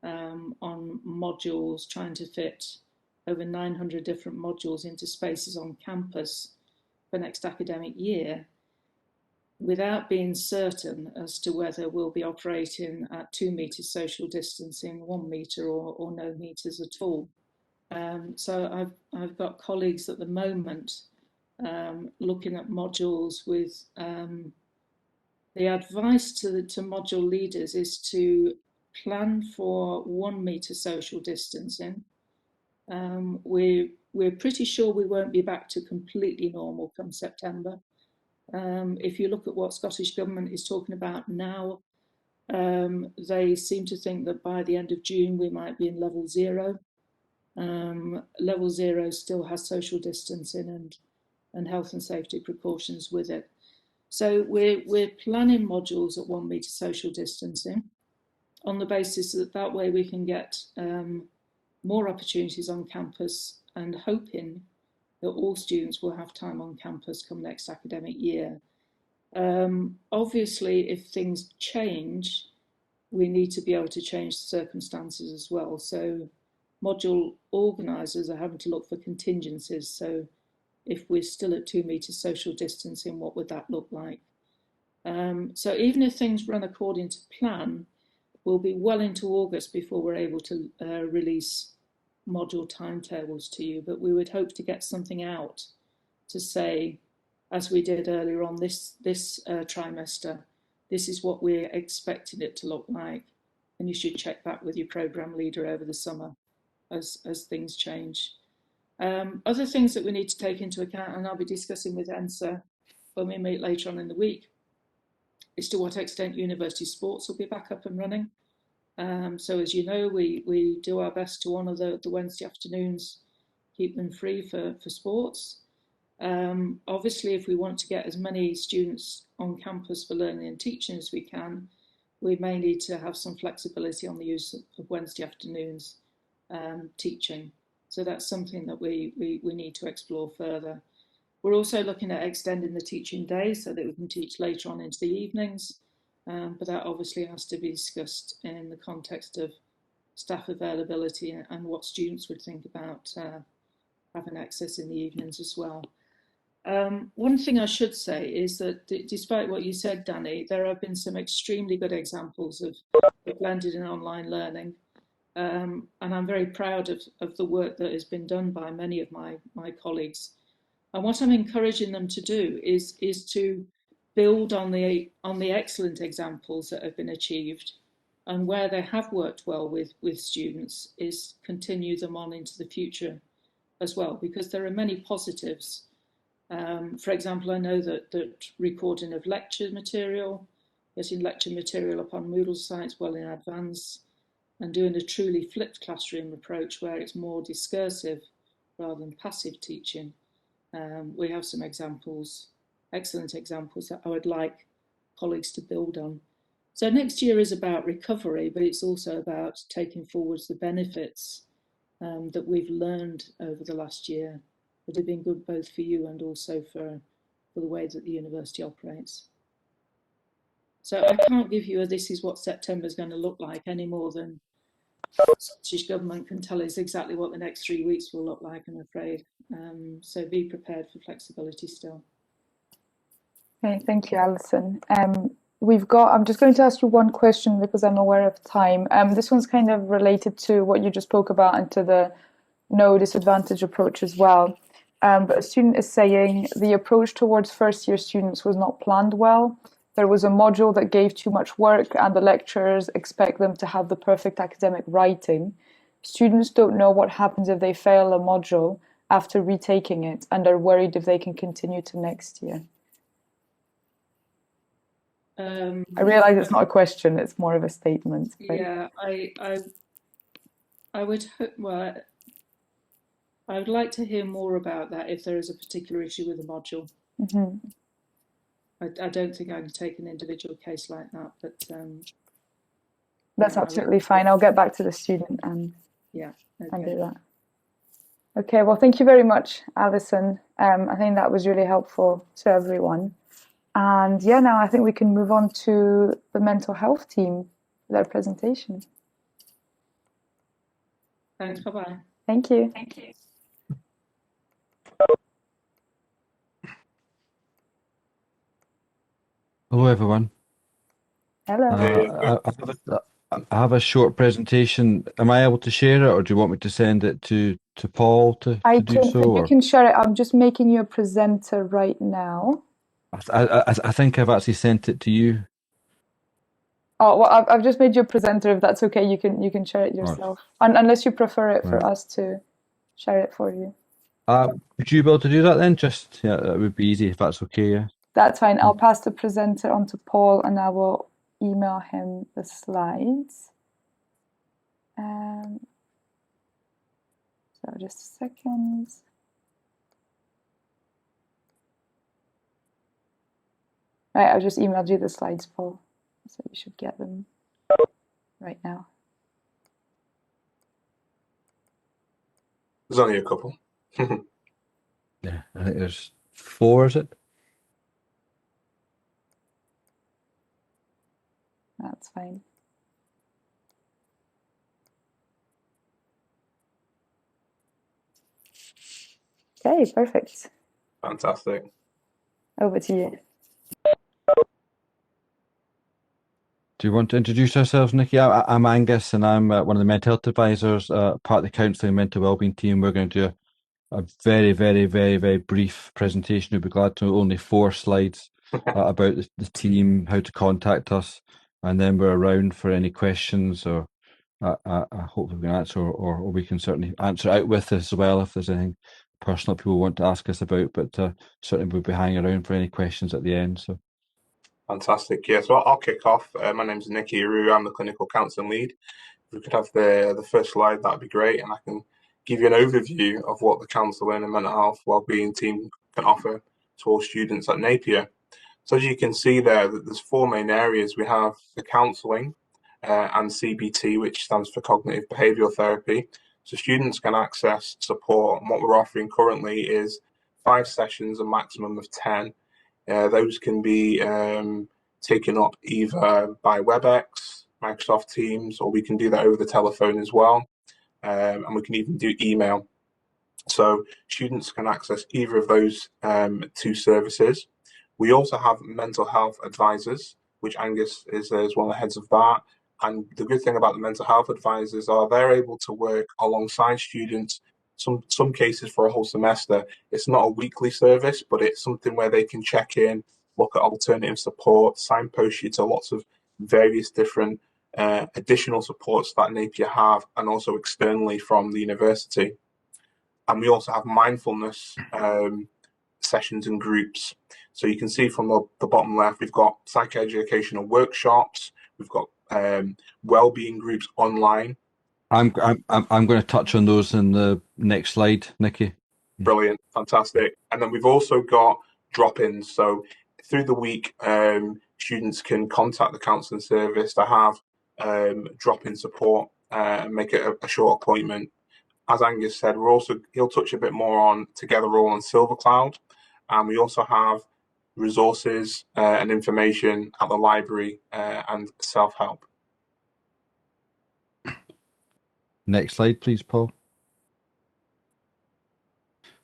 on modules, trying to fit over 900 different modules into spaces on campus for next academic year, without being certain as to whether we'll be operating at 2 meters social distancing, 1 meter or no meters at all. So I've got colleagues at the moment looking at modules with the advice to module leaders is to plan for 1 meter social distancing. We're pretty sure we won't be back to completely normal come September. If you look at what Scottish Government is talking about now, they seem to think that by the end of June we might be in level 0. Level 0 still has social distancing and health and safety precautions with it. So we're planning modules at 1 meter social distancing on the basis that way we can get more opportunities on campus, and hoping that all students will have time on campus come next academic year. Obviously, if things change, we need to be able to change the circumstances as well. So module organisers are having to look for contingencies. So if we're still at 2 meters social distancing, what would that look like? So even if things run according to plan, we'll be well into August before we're able to release module timetables to you, but we would hope to get something out to say, as we did earlier on this trimester, this is what we're expecting it to look like, and you should check back with your programme leader over the summer as things change. Other things that we need to take into account, and I'll be discussing with ENSA when we meet later on in the week, is to what extent university sports will be back up and running. So as you know, we do our best to honour the Wednesday afternoons, keep them free for sports. Obviously, if we want to get as many students on campus for learning and teaching as we can, we may need to have some flexibility on the use of Wednesday afternoons teaching. So that's something that we need to explore further. We're also looking at extending the teaching days so that we can teach later on into the evenings, but that obviously has to be discussed in the context of staff availability and what students would think about having access in the evenings as well. One thing I should say is that despite what you said, Danny, there have been some extremely good examples of blended and online learning. And I'm very proud of the work that has been done by many of my colleagues. And what I'm encouraging them to do is to build on the excellent examples that have been achieved, and where they have worked well with students is continue them on into the future as well, because there are many positives. For example, I know that recording of lecture material, getting lecture material up on Moodle sites well in advance, and doing a truly flipped classroom approach where it's more discursive rather than passive teaching. We have some examples, excellent examples that I would like colleagues to build on. So next year is about recovery, but it's also about taking forwards the benefits that we've learned over the last year that have been good both for you and also for the way that the university operates. So I can't give you a this is what September is going to look like any more than the Scottish Government can tell us exactly what the next 3 weeks will look like, I'm afraid. So be prepared for flexibility still. Okay, thank you, Alison. I'm just going to ask you one question because I'm aware of time. This one's kind of related to what you just spoke about and to the no disadvantage approach as well. But a student is saying the approach towards first year students was not planned well. There was a module that gave too much work and the lecturers expect them to have the perfect academic writing. Students don't know what happens if they fail a module after retaking it and are worried if they can continue to next year. I realise it's not a question, it's more of a statement. But... Yeah, I would hope, well, I would like to hear more about that if there is a particular issue with the module. Mm-hmm. I don't think I can take an individual case like that, but that's absolutely fine. I'll get back to the student and and do that. Okay, well, thank you very much, Alison. I think that was really helpful to everyone. And yeah, now I think we can move on to the mental health team for their presentation. Thanks, bye-bye. Thank you. Thank you. Hello, everyone. Hello. I have a short presentation. Am I able to share it, or do you want me to send it to Paul to do so? You can share it. I'm just making you a presenter right now. I think I've actually sent it to you. Oh, well, I've just made you a presenter. If that's okay, you can share it yourself. Right. Unless you prefer it for us to share it for you. Would you be able to do that then? That would be easy if that's okay, yeah? That's fine. I'll pass the presenter on to Paul and I will email him the slides. So just a second. Right, I've just emailed you the slides, Paul. So you should get them right now. There's only a couple. Yeah, I think there's 4, is it? That's fine. Okay, perfect. Fantastic. Over to you. Do you want to introduce ourselves, Nikki? I'm Angus, and I'm one of the mental health advisors, part of the Counselling and Mental Wellbeing team. We're going to do a very, very, very, very brief presentation. We'll be glad to know only 4 slides about the team, how to contact us, and then we're around for any questions, or I hope we can answer, or we can certainly answer out with as well if there's anything personal people want to ask us about. But certainly we'll be hanging around for any questions at the end. So. Fantastic. Yeah, so I'll kick off. My name's Napier. I'm the clinical counselling lead. If we could have the first slide, that'd be great, and I can give you an overview of what the counselling and mental health wellbeing team can offer to all students at Napier. So as you can see there, that there's 4 main areas. We have the counselling and CBT, which stands for cognitive behavioural therapy. So students can access support, and what we're offering currently is 5 sessions, a maximum of 10. Those can be taken up either by WebEx, Microsoft Teams, or we can do that over the telephone as well. And we can even do email. So students can access either of those 2 services. We also have mental health advisors, which Angus is one of the heads of that. And the good thing about the mental health advisors are they're able to work alongside students, some cases for a whole semester. It's not a weekly service, but it's something where they can check in, look at alternative support, signpost you to lots of various different additional supports that Napier have, and also externally from the university. And we also have mindfulness sessions and groups. So you can see from the bottom left, we've got psychoeducational workshops, we've got wellbeing groups online. I'm going to touch on those in the next slide, Nikki. Brilliant, fantastic. And then we've also got drop-ins. So through the week, students can contact the counselling service to have drop-in support and make it a short appointment. As Angus said, he'll touch a bit more on Together All and SilverCloud, and we also have resources and information at the library and self-help. Next slide, please, Paul.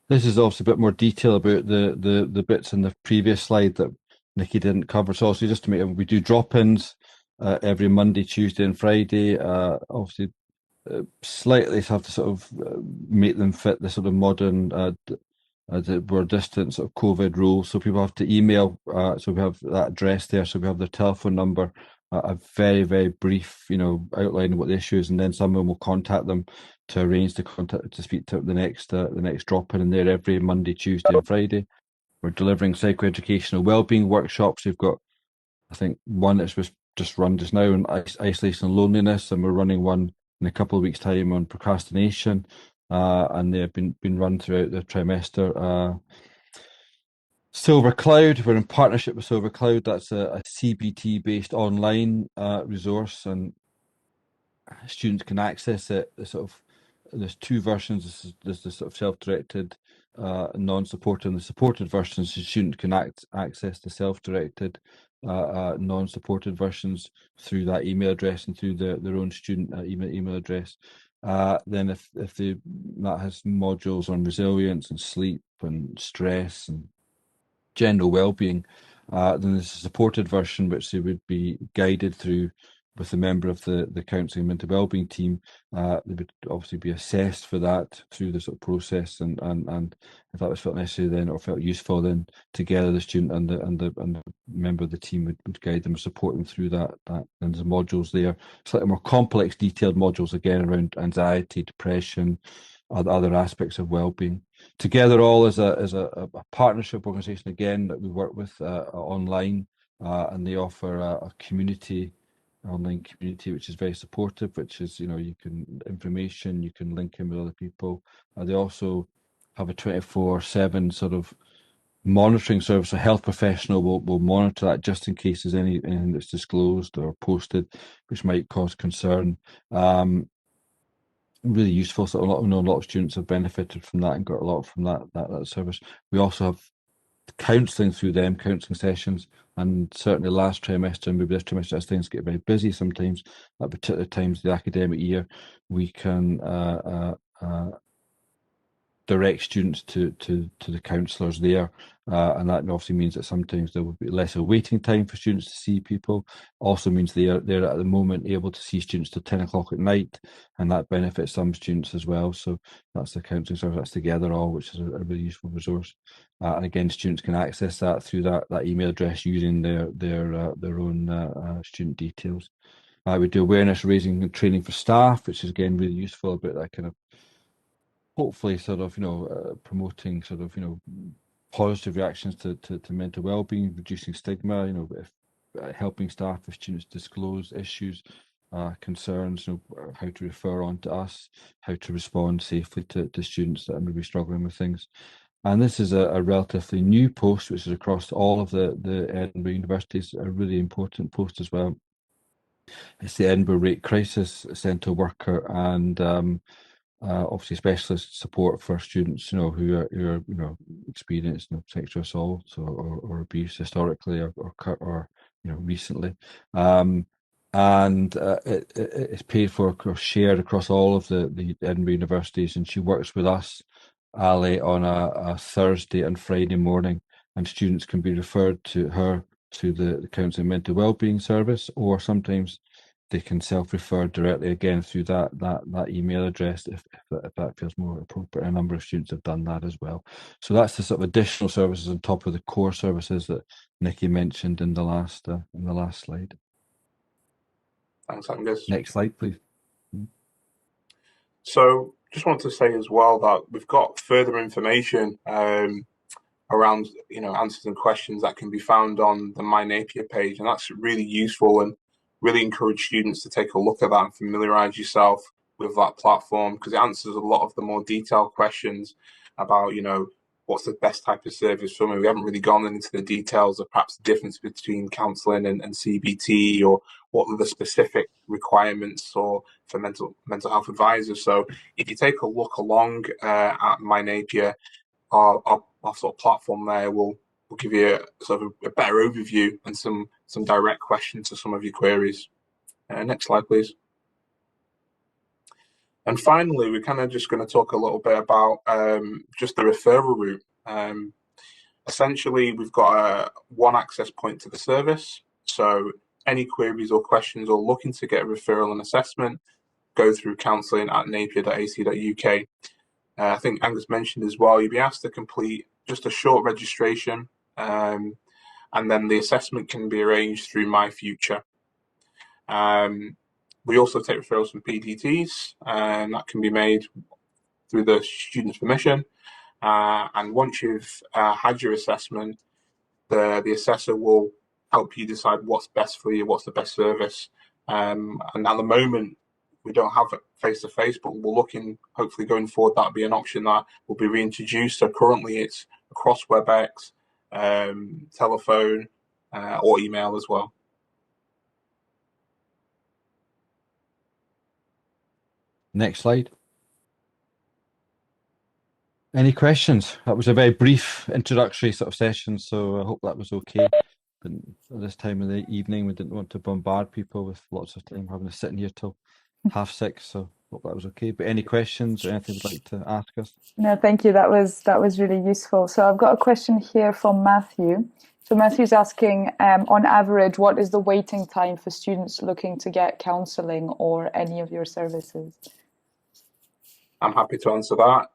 This is obviously a bit more detail about the bits in the previous slide that Nikki didn't cover. So also just to make, we do drop-ins every Monday, Tuesday and Friday. Obviously slightly have to sort of make them fit the sort of modern we're distant sort of COVID rules. So people have to email, so we have that address there, so we have their telephone number, a very, very brief, outlining what the issue is, and then someone will contact them to arrange to speak to the next drop-in, and there every Monday, Tuesday and Friday. We're delivering psychoeducational wellbeing workshops. We've got, I think, one that's just run just now on isolation and loneliness, and we're running one in a couple of weeks' time on procrastination, and they've been run throughout the trimester. SilverCloud, we're in partnership with SilverCloud. That's a CBT-based online resource, and students can access it. There's 2 versions. There's the sort of self-directed, non-supported, and the supported versions. So students can access the self-directed, non-supported versions through that email address and through their own student email address. Then if that has modules on resilience and sleep and stress and general well-being, then there's a supported version which they would be guided through with a member of the counselling and mental wellbeing team. They would obviously be assessed for that through the sort of process, and if that was felt necessary then, or felt useful, then together the student and the member of the team would guide them and support them through that. And there's modules there, slightly more complex, detailed modules again around anxiety, depression, other aspects of wellbeing. Together All is a partnership organisation again that we work with online, and they offer a community, online community, which is very supportive, which is, you can information, you can link in with other people. They also have a 24/7 sort of monitoring service. A health professional will monitor that just in case there's anything that's disclosed or posted which might cause concern. Really useful. So a lot of students have benefited from that and got a lot from that service. We also have counselling through them, counselling sessions, and certainly last trimester and maybe this trimester, as things get very busy sometimes at particular times of the academic year, we can direct students to the counsellors there, and that obviously means that sometimes there will be less of waiting time for students to see people. Also means they're at the moment able to see students till 10 o'clock at night, and that benefits some students as well. So that's the counselling service. That's Together All, which is a really useful resource. And again, students can access that through that email address using their own student details. We do awareness raising and training for staff, which is again really useful about that kind of hopefully sort of promoting sort of positive reactions to mental well-being, reducing stigma, if, helping staff if students disclose issues, concerns, how to refer on to us, how to respond safely to students that are maybe struggling with things. And this is a relatively new post, which is across all of the Edinburgh universities, a really important post as well. It's the Edinburgh Rape Crisis Centre worker, and obviously specialist support for students, who are experienced sexual assault or abuse historically or recently, and it's paid for or shared across all of the Edinburgh universities, and she works with us, Ali, on a Thursday and Friday morning, and students can be referred to her to the Counselling Mental Wellbeing Service, or sometimes they can self-refer directly again through that email address if that feels more appropriate. A number of students have done that as well. So that's the sort of additional services on top of the core services that Nikki mentioned in the last slide. Thanks, Angus. Next slide, please. So just want to say as well that we've got further information around answers and questions that can be found on the My Napier page, and that's really useful, and really encourage students to take a look at that and familiarise yourself with that platform, because it answers a lot of the more detailed questions about what's the best type of service for me. We haven't really gone into the details of perhaps the difference between counselling and CBT, or what are the specific requirements for mental health advisors. So if you take a look along at My Napier, our sort of platform there will give you a better overview and some direct questions to some of your queries. Next slide, please. And finally, we're kind of just going to talk a little bit about just the referral route. Essentially, we've got one access point to the service. So any queries or questions or looking to get a referral and assessment, go through counselling@napier.ac.uk. I think Angus mentioned as well, you'll be asked to complete just a short registration, and then the assessment can be arranged through My Future. We also take referrals from PDTs, and that can be made through the student's permission. And once you've had your assessment, the assessor will help you decide what's best for you, what's the best service. And at the moment, we don't have it face-to-face, but we're looking, hopefully going forward, that'll be an option that will be reintroduced. So currently it's across WebEx, telephone, or email as well. Next slide. Any questions? That was a very brief introductory sort of session, so I hope that was okay. But at this time of the evening, we didn't want to bombard people with lots of time having to sit in here till 6:30, so hope that was okay. But any questions or anything you'd like to ask us? No, thank you. That was really useful. So I've got a question here from Matthew. So Matthew's asking, on average, what is the waiting time for students looking to get counselling or any of your services? I'm happy to answer that.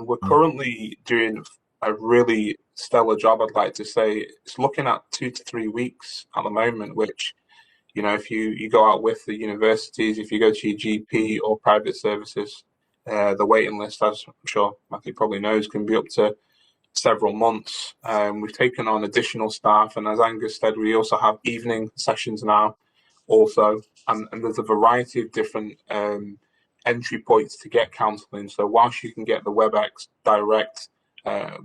We're currently doing a really stellar job, I'd like to say. It's looking at 2 to 3 weeks at the moment, which, if you go out with the universities, if you go to your GP or private services, the waiting list, as I'm sure Matthew probably knows, can be up to several months. We've taken on additional staff, and as Angus said, we also have evening sessions now also, and there's a variety of different entry points to get counselling. So whilst you can get the WebEx direct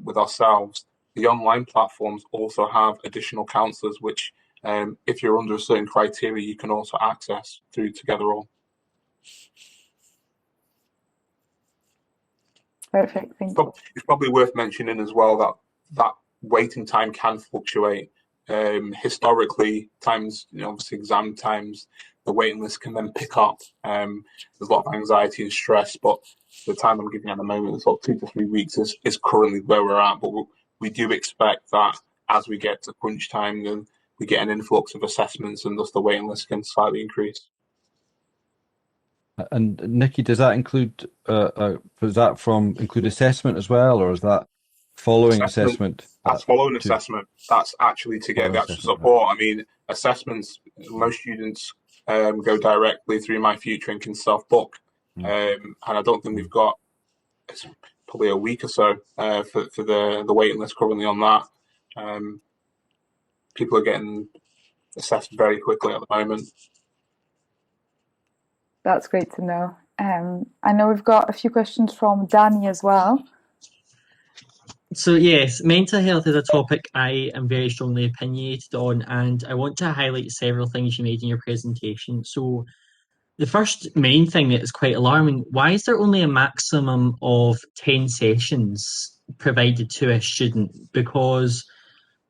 with ourselves, the online platforms also have additional counsellors, which if you're under a certain criteria, you can also access through Together All. Perfect, thank you. It's probably worth mentioning as well that waiting time can fluctuate. Historically, times, obviously exam times, the waiting list can then pick up. There's a lot of anxiety and stress, but the time I'm giving at the moment, it's 2 to 3 weeks, is currently where we're at. But we do expect that as we get to crunch time, then we get an influx of assessments, and thus the waiting list can slightly increase. And Nikki, does that include include assessment as well, or is that following assessment? That's following assessment. That's actually to get the actual support. I mean, assessments, most students go directly through My Future and can self-book. And I don't think we've got, it's probably a week or so for the waiting list currently on that. People are getting assessed very quickly at the moment. That's great to know. I know we've got a few questions from Danny as well. So yes, mental health is a topic I am very strongly opinionated on, and I want to highlight several things you made in your presentation. So the first main thing that is quite alarming, why is there only a maximum of 10 sessions provided to a student? Because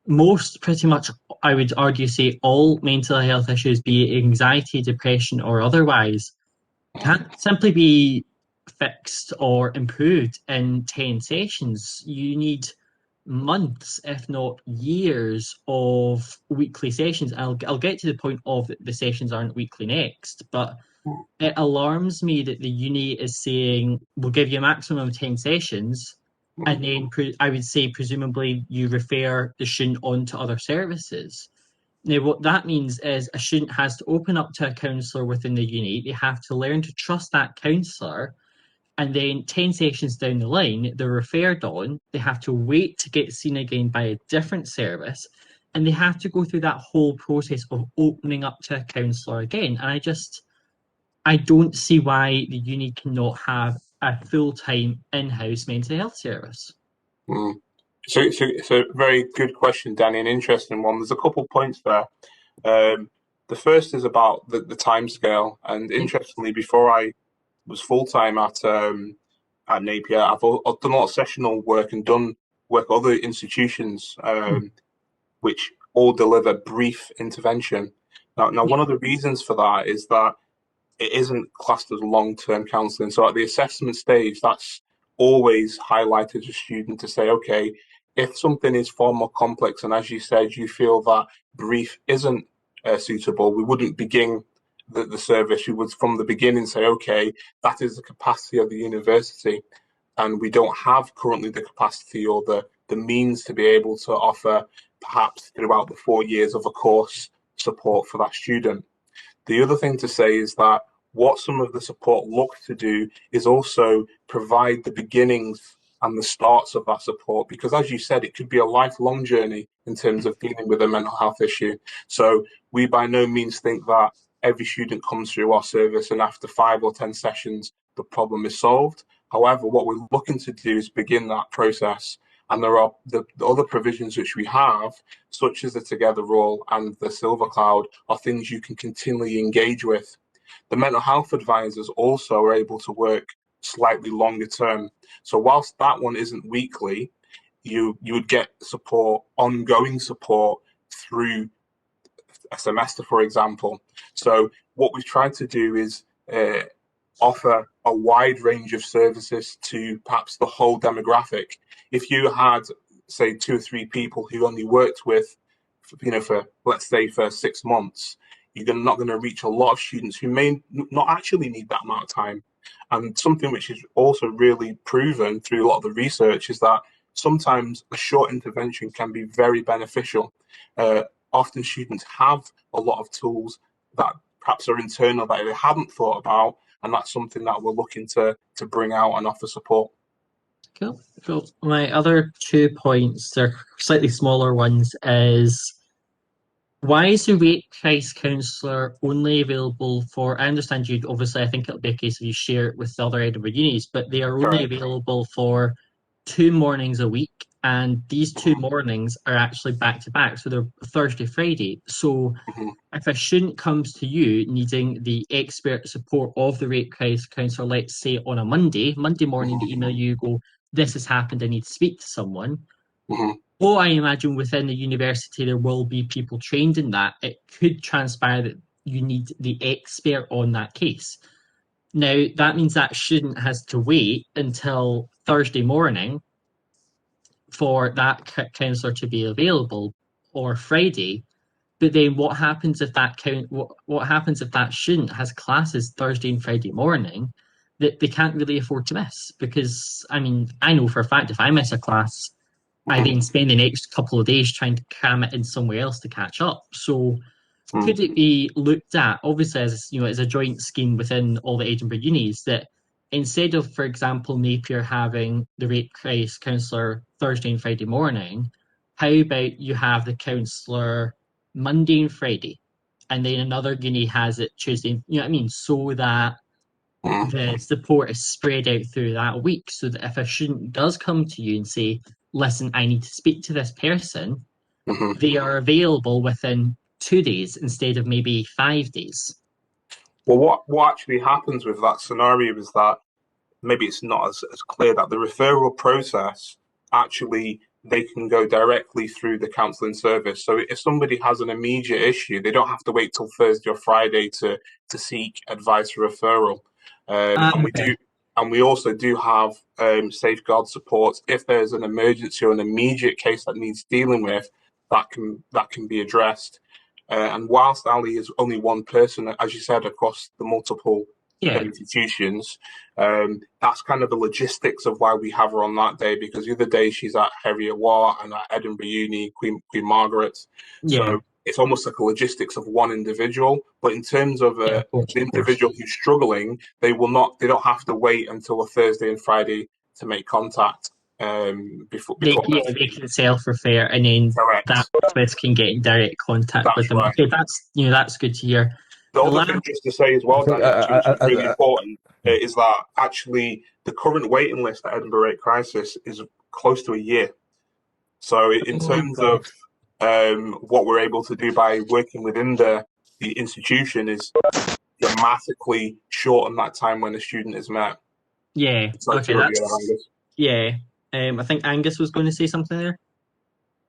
most, pretty much, I would argue, say all mental health issues, be it anxiety, depression, or otherwise, can't simply be fixed or improved in 10 sessions. You need months, if not years, of weekly sessions. I'll get to the point of the sessions aren't weekly next, but it alarms me that the uni is saying we'll give you a maximum of 10 sessions, and then I would say presumably you refer the student on to other services. Now, what that means is a student has to open up to a counsellor within the uni. They have to learn to trust that counsellor, and then 10 sessions down the line, they're referred on. They have to wait to get seen again by a different service, and they have to go through that whole process of opening up to a counsellor again. And I don't see why the uni cannot have a full-time in-house mental health service. So it's a very good question, Danny, an interesting one. There's a couple points there. The first is about the timescale, and interestingly, before I was full-time at Napier, I've done a lot of sessional work and done work at other institutions, which all deliver brief intervention. Now, one of the reasons for that is that it isn't classed as long-term counselling. So at the assessment stage, that's always highlighted to a student to say, okay, if something is far more complex, and as you said, you feel that brief isn't suitable, we wouldn't begin the service. You would from the beginning say, okay, that is the capacity of the university, and we don't have currently the capacity or the means to be able to offer perhaps throughout the 4 years of a course support for that student. The other thing to say is that what some of the support looks to do is also provide the beginnings and the starts of that support, because as you said, it could be a lifelong journey in terms of dealing with a mental health issue. So we by no means think that every student comes through our service and after 5 or 10 sessions, the problem is solved. However, what we're looking to do is begin that process. And there are the other provisions which we have, such as the Together Role and the Silver Cloud, are things you can continually engage with. The mental health advisors also are able to work slightly longer term. So whilst that one isn't weekly, you would get support, ongoing support through a semester, for example. So what we've tried to do is offer a wide range of services to perhaps the whole demographic. If you had, say, 2 or 3 people who only worked with, for let's say for 6 months, you're not going to reach a lot of students who may not actually need that amount of time. And something which is also really proven through a lot of the research is that sometimes a short intervention can be very beneficial. Often students have a lot of tools that perhaps are internal that they hadn't thought about, and that's something that we're looking to bring out and offer support. Cool. My other 2 points, they're slightly smaller ones, is why is the rate price counsellor only available for, I understand you, obviously I think it'll be a case of you share it with the other Edinburgh unis, but they are only available for 2 mornings a week, and these 2 mornings are actually back to back, so they're Thursday, Friday. So if a student comes to you needing the expert support of the rate price counsellor, let's say on a Monday morning, they email you, go, this has happened, I need to speak to someone. Or I imagine within the university there will be people trained in that. It could transpire that you need the expert on that case. Now, that means that student has to wait until Thursday morning for that counsellor to be available or Friday. But then what happens if what happens if that student has classes Thursday and Friday morning that they can't really afford to miss? Because I mean, I know for a fact if I miss a class, I then spend the next couple of days trying to cram it in somewhere else to catch up. So could it be looked at, obviously, as you know, as a joint scheme within all the Edinburgh unis, that instead of, for example, Napier having the rape crisis counsellor Thursday and Friday morning, how about you have the counsellor Monday and Friday, and then another uni has it Tuesday, you know what I mean? So that the support is spread out through that week, so that if a student does come to you and say, listen, I need to speak to this person, they are available within 2 days instead of maybe 5 days. Well, what actually happens with that scenario is that maybe it's not as clear that the referral process actually they can go directly through the counselling service. So if somebody has an immediate issue, they don't have to wait till Thursday or Friday to seek advice for referral. And we also do have safeguard support if there's an emergency or an immediate case that needs dealing with. That can be addressed. And whilst Ali is only one person, as you said, across the multiple institutions, that's kind of the logistics of why we have her on that day, because the other day she's at Heriot War and at Edinburgh Uni, Queen Margaret's. So it's almost like a logistics of one individual. But in terms of the individual who's struggling, they don't have to wait until a Thursday and Friday to make contact. Before they can self-refer, and then that office can get in direct contact with them. Right. Okay, that's good to hear. The other thing, just to say as well, Danny, which is really important, is that actually the current waiting list at Edinburgh Rape Crisis is close to a year. So in terms of what we're able to do by working within the institution is dramatically shorten that time when a student is met. Yeah. Okay. I think Angus was going to say something there.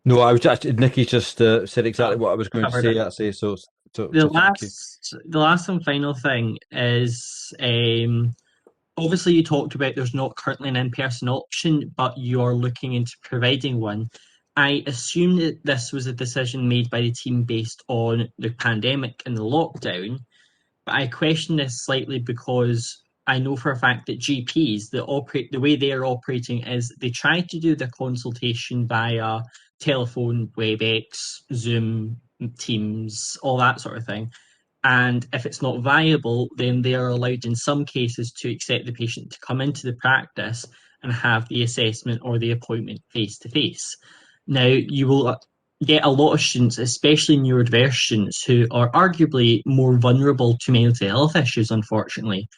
No, I was just Nikki just said exactly what I was going to say. Actually, so the last and final thing is obviously you talked about there's not currently an in-person option, but you're looking into providing one. I assume that this was a decision made by the team based on the pandemic and the lockdown, but I question this slightly because I know for a fact that GPs the way they are operating is they try to do the consultation via telephone, WebEx, Zoom, Teams, all that sort of thing. And if it's not viable, then they are allowed in some cases to accept the patient to come into the practice and have the assessment or the appointment face to face. Now, you will get a lot of students, especially neurodiverse students, who are arguably more vulnerable to mental health issues, unfortunately,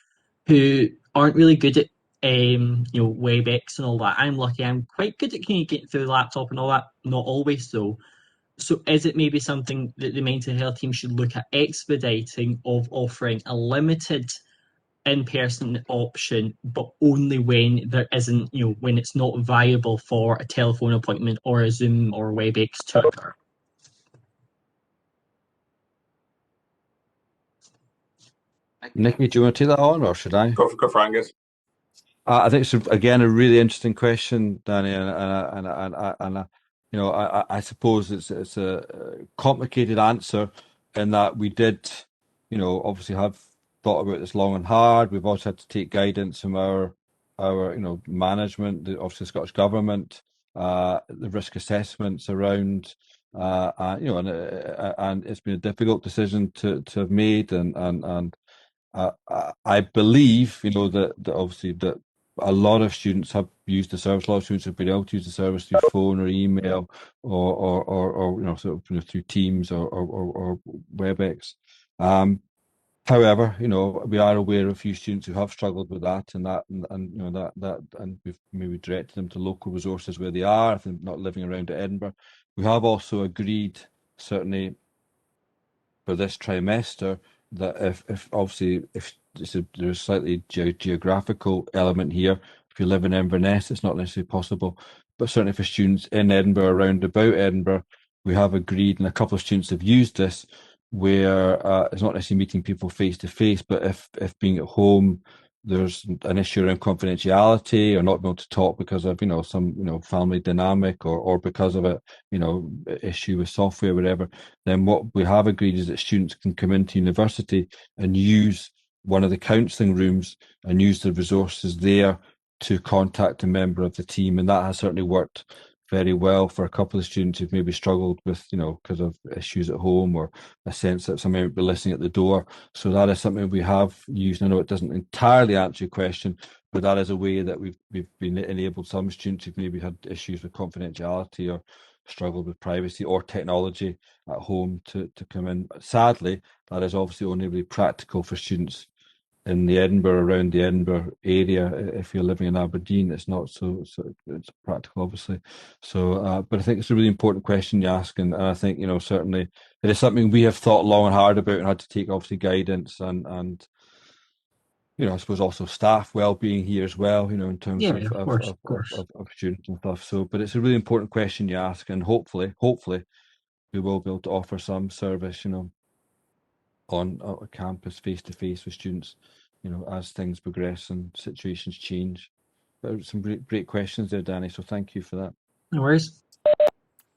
who aren't really good at WebEx and all that. I'm lucky, I'm quite good at getting through the laptop and all that, not always though. So is it maybe something that the mental health team should look at expediting, of offering a limited in-person option, but only when there isn't, when it's not viable for a telephone appointment or a Zoom or WebEx to occur? Nikki, do you want to take that on, or should I? Go for Angus. I think it's again a really interesting question, Danny, and I suppose it's a complicated answer in that we did, obviously have thought about this long and hard. We've also had to take guidance from our management, obviously the Scottish Government, the risk assessments around, and it's been a difficult decision to have made, and I believe, that obviously that a lot of students have used the service. A lot of students have been able to use the service through phone or email or through Teams or WebEx. However, we are aware of a few students who have struggled with that, and we've maybe directed them to local resources where they are, if they're not living around Edinburgh. We have also agreed, certainly for this trimester, that if there's a slightly geographical element here. If you live in Inverness, it's not necessarily possible, but certainly for students in Edinburgh, around about Edinburgh, we have agreed, and a couple of students have used this, where it's not necessarily meeting people face to face, but if being at home there's an issue around confidentiality or not being able to talk because of, some, family dynamic or because of a, issue with software, whatever, then what we have agreed is that students can come into university and use one of the counselling rooms and use the resources there to contact a member of the team. And that has certainly worked very well for a couple of students who've maybe struggled with, because of issues at home or a sense that somebody might be listening at the door. So that is something we have used. I know it doesn't entirely answer your question, but that is a way that we've been enabled some students who've maybe had issues with confidentiality or struggled with privacy or technology at home to come in. Sadly, that is obviously only really practical for students in the Edinburgh, around the Edinburgh area. If you're living in Aberdeen, it's not so it's practical, obviously. So, but I think it's a really important question you ask, and I think, certainly it is something we have thought long and hard about and had to take obviously guidance and I suppose also staff well-being here as well, in terms Yeah, of of course. of students and stuff. So, but it's a really important question you ask, and hopefully we will be able to offer some service, on a campus face-to-face with students, as things progress and situations change. But some great questions there, Danny, so thank you for that. No worries.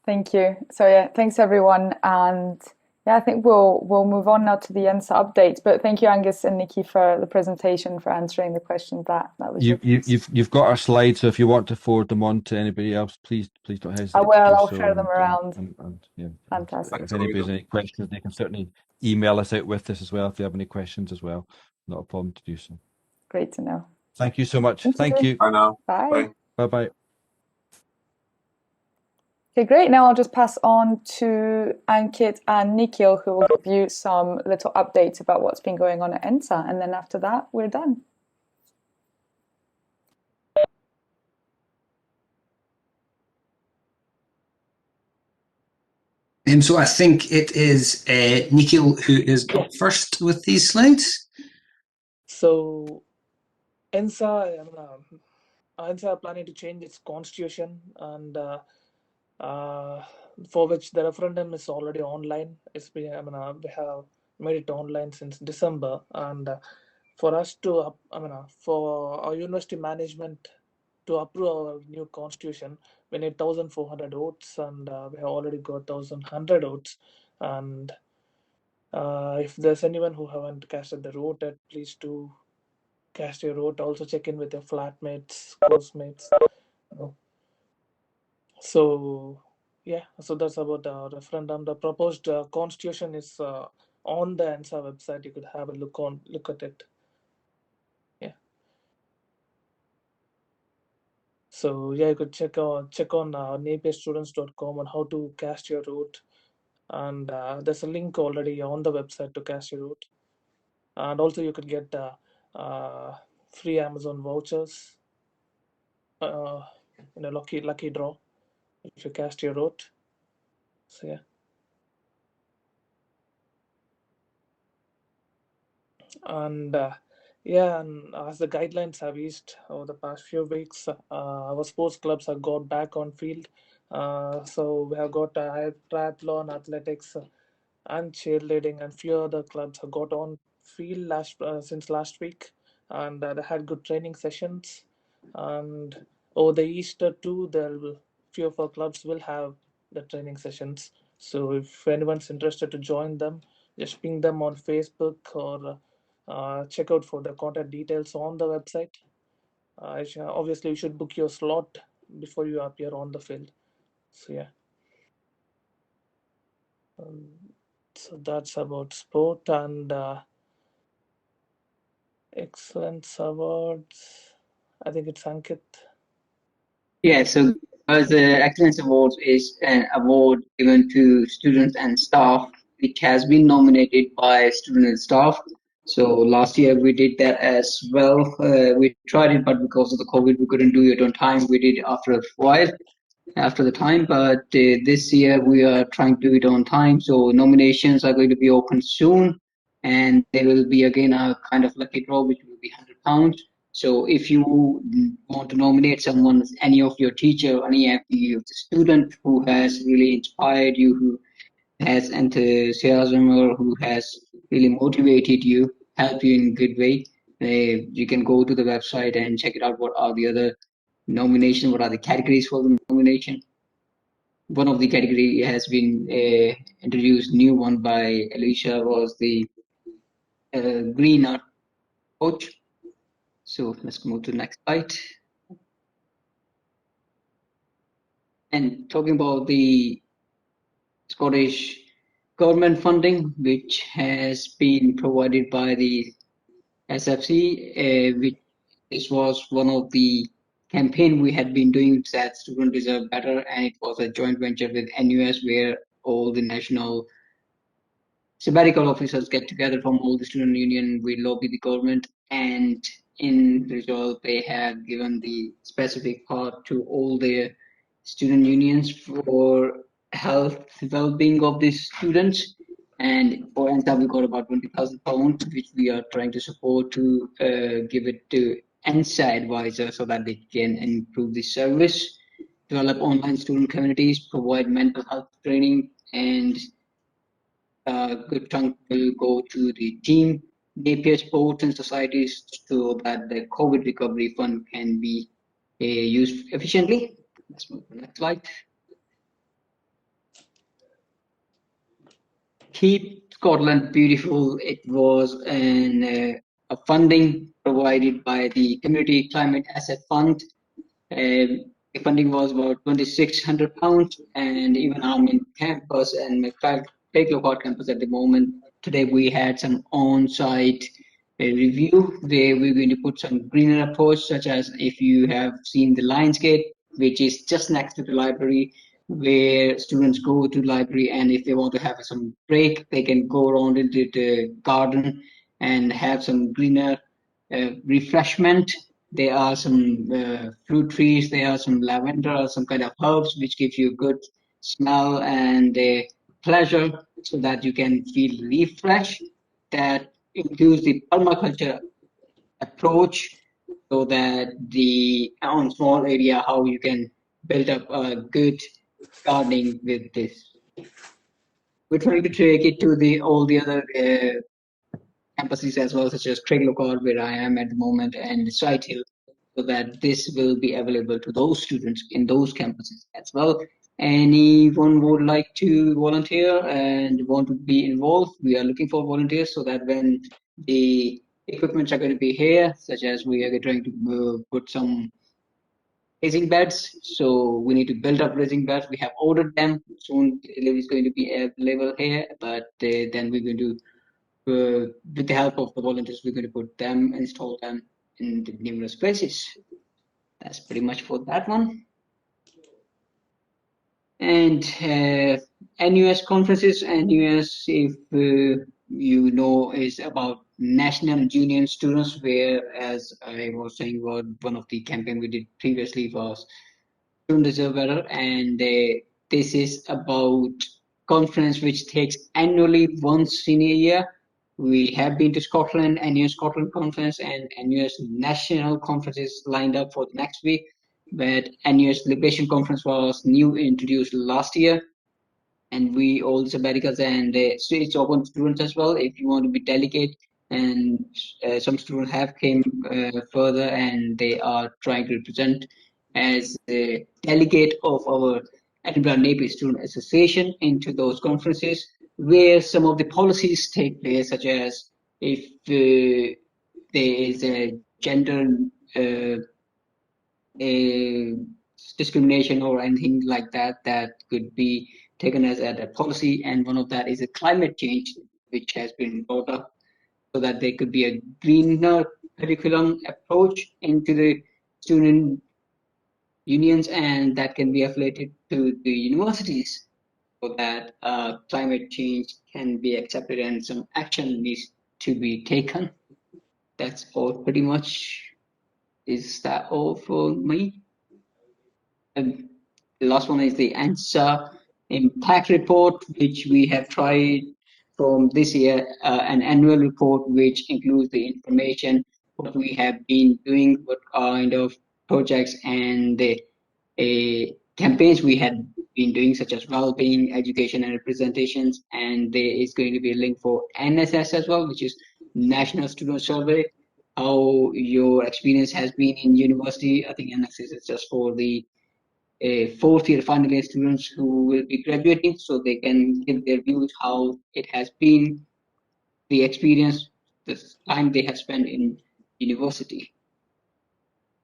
Thank you. So yeah, thanks everyone, and yeah, I think we'll move on now to the ENSA update. But thank you, Angus and Nikki, for the presentation, for answering the questions. That was you've got our slides, so if you want to forward them on to anybody else, please don't hesitate. I will. I'll share them around. And yeah, Fantastic. if anybody has any questions, they can certainly email us out with this as well if they have any questions as well. Not a problem to do so. Great to know. Thank you so much. Thank you. Bye now. Bye. Bye. Okay, great. Now I'll just pass on to Ankit and Nikhil, who will give you some little updates about what's been going on at ENSA. And then after that, we're done. So I think it is Nikhil who is up first with these slides. So ENSA are planning to change its constitution, and for which the referendum is already online. It's been, we have made it online since December, and for us to, for our university management to approve our new constitution, we need 1,400 votes, and we have already got 1,100 votes. And if there's anyone who haven't casted the vote yet, please do cast your vote. Also check in with your flatmates, course-mates. So yeah, so that's about the referendum. The proposed constitution is on the ENSA website. You could have a look at it. Yeah. So yeah, you could check on napierstudents.com on how to cast your vote, and there's a link already on the website to cast your vote. And also you could get free Amazon vouchers in a lucky draw if you cast your vote. So yeah. And and as the guidelines have eased over the past few weeks, our sports clubs have got back on field. So we have got triathlon, athletics, and cheerleading, and few other clubs have got on field since last week, and they had good training sessions. And over the Easter too, few of our clubs will have the training sessions. So if anyone's interested to join them, just ping them on Facebook or check out for the contact details on the website. Obviously, you should book your slot before you appear on the field. So yeah. So that's about sport. And excellence awards, I think it's Ankit. Yeah, so the Excellence Award is an award given to students and staff, which has been nominated by students and staff. So last year we did that as well. We tried it, but because of the COVID, we couldn't do it on time. We did it after a while, after the time. But this year we are trying to do it on time. So nominations are going to be open soon, and there will be again a kind of lucky draw, which will be £100. So if you want to nominate someone, any of your teacher, any of the student who has really inspired you, who has enthusiasm, or who has really motivated you, help you in a good way, You can go to the website and check it out. What are the other nominations? What are the categories for the nomination? One of the category has been introduced, new one by Alicia, was the green art approach. So let's move to the next slide. And talking about the Scottish government funding, which has been provided by the SFC, which this was one of the campaign we had been doing, that students deserve better, and it was a joint venture with NUS, where all the national sabbatical officers get together from all the student union. We lobby the government, and in result they have given the specific part to all the student unions for health well-being of the students. And for ENSA, we got about £20,000, which we are trying to support to give it to ENSA advisors so that they can improve the service, develop online student communities, provide mental health training, and a good chunk will go to the team, Napier sports and societies, so that the COVID recovery fund can be used efficiently. Let's move to the next slide. Keep Scotland Beautiful. It was a funding provided by the Community Climate Asset Fund. The funding was about £2,600, and even our main campus and Craiglockart campus at the moment. Today we had some on-site review where we're going to put some greener approach, such as if you have seen the Lions Gate, which is just next to the library, where students go to the library, and if they want to have some break, they can go around into the garden and have some greener refreshment. There are some fruit trees, there are some lavender, some kind of herbs which give you good smell and pleasure, so that you can feel refreshed. That includes the permaculture approach, so that the on small area how you can build up a good gardening with this. We're trying to take it to the all the other campuses as well, such as Craiglockart, where I am at the moment, and Sighthill, so that this will be available to those students in those campuses as well. Anyone would like to volunteer and want to be involved, we are looking for volunteers, so that when the equipments are going to be here, such as we are trying to put some raising beds, so we need to build up raising beds. We have ordered them. Soon delivery is going to be available here, but then we're going to with the help of the volunteers, we're going to put them, install them in the numerous places. That's pretty much for that one. And NUS conferences, NUS, if you know, is about national union students, where, as I was saying, one of the campaign we did previously was Student Deserve Better, and this is about conference which takes annually once in a year. We have been to Scotland, NUS Scotland conference, and NUS national conferences lined up for the next week. But NUS Liberation Conference was new introduced last year, and we all the sabbaticals, and so it's open to students as well if you want to be delegate. And some students have came further, and they are trying to represent as a delegate of our Edinburgh Napier Student Association into those conferences, where some of the policies take place, such as if there is a gender discrimination or anything like that, that could be taken as a policy. And one of that is a climate change, which has been brought up, so that there could be a greener curriculum approach into the student unions, and that can be affiliated to the universities, so that climate change can be accepted and some action needs to be taken. That's all pretty much. Is that all for me? And the last one is the ENSA impact report, which we have tried from this year, an annual report which includes the information, what we have been doing, what kind of projects and the campaigns we had been doing, such as well-being, education, and representations. And there is going to be a link for NSS as well, which is National Student Survey. how your experience has been in university. I think NXS is just for the fourth year final year students who will be graduating, so they can give their views how it has been, the experience, the time they have spent in university.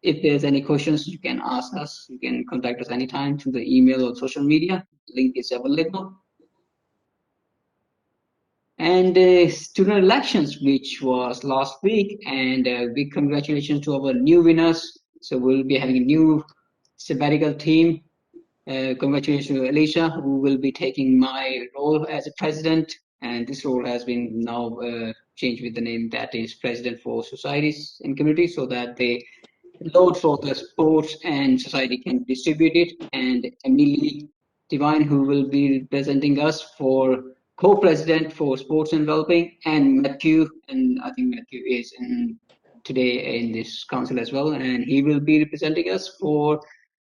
If there's any questions, you can ask us. You can contact us anytime through the email or social media. Link is available. And student elections, which was last week, and big congratulations to our new winners. So we'll be having a new sabbatical team. Congratulations to Alicia, who will be taking my role as a president. And this role has been now changed with the name that is President for Societies and Communities, so that the load for the sports and society can be distributed. And Emily Divine, who will be representing us for co-president for sports and well-being, and Matthew, and I think Matthew is today in this council as well, and he will be representing us for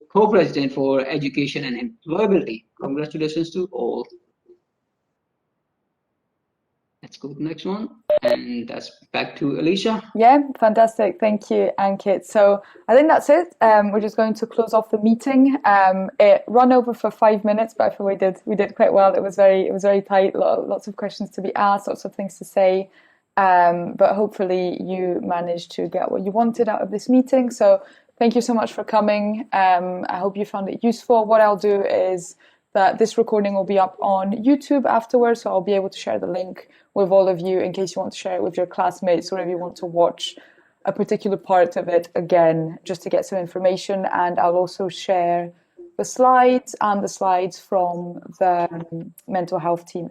co-president for education and employability. Congratulations to all. Let's go to the next one, and that's back to Alicia. Yeah, fantastic. Thank you, Ankit. So I think that's it. We're just going to close off the meeting. It ran over for 5 minutes, but I feel we did quite well. It was very tight. Lots of questions to be asked, lots of things to say. But hopefully you managed to get what you wanted out of this meeting. So thank you so much for coming. I hope you found it useful. What I'll do is that this recording will be up on YouTube afterwards, so I'll be able to share the link with all of you in case you want to share it with your classmates, or if you want to watch a particular part of it again, just to get some information. And I'll also share the slides and the slides from the mental health team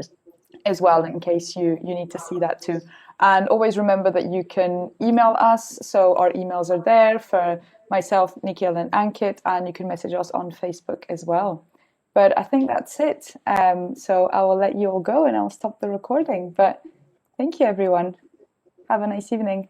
as well, in case you need to see that too. And always remember that you can email us. So our emails are there for myself, Nikhil and Ankit, and you can message us on Facebook as well. But I think that's it. So I will let you all go and I'll stop the recording. But thank you, everyone. Have a nice evening.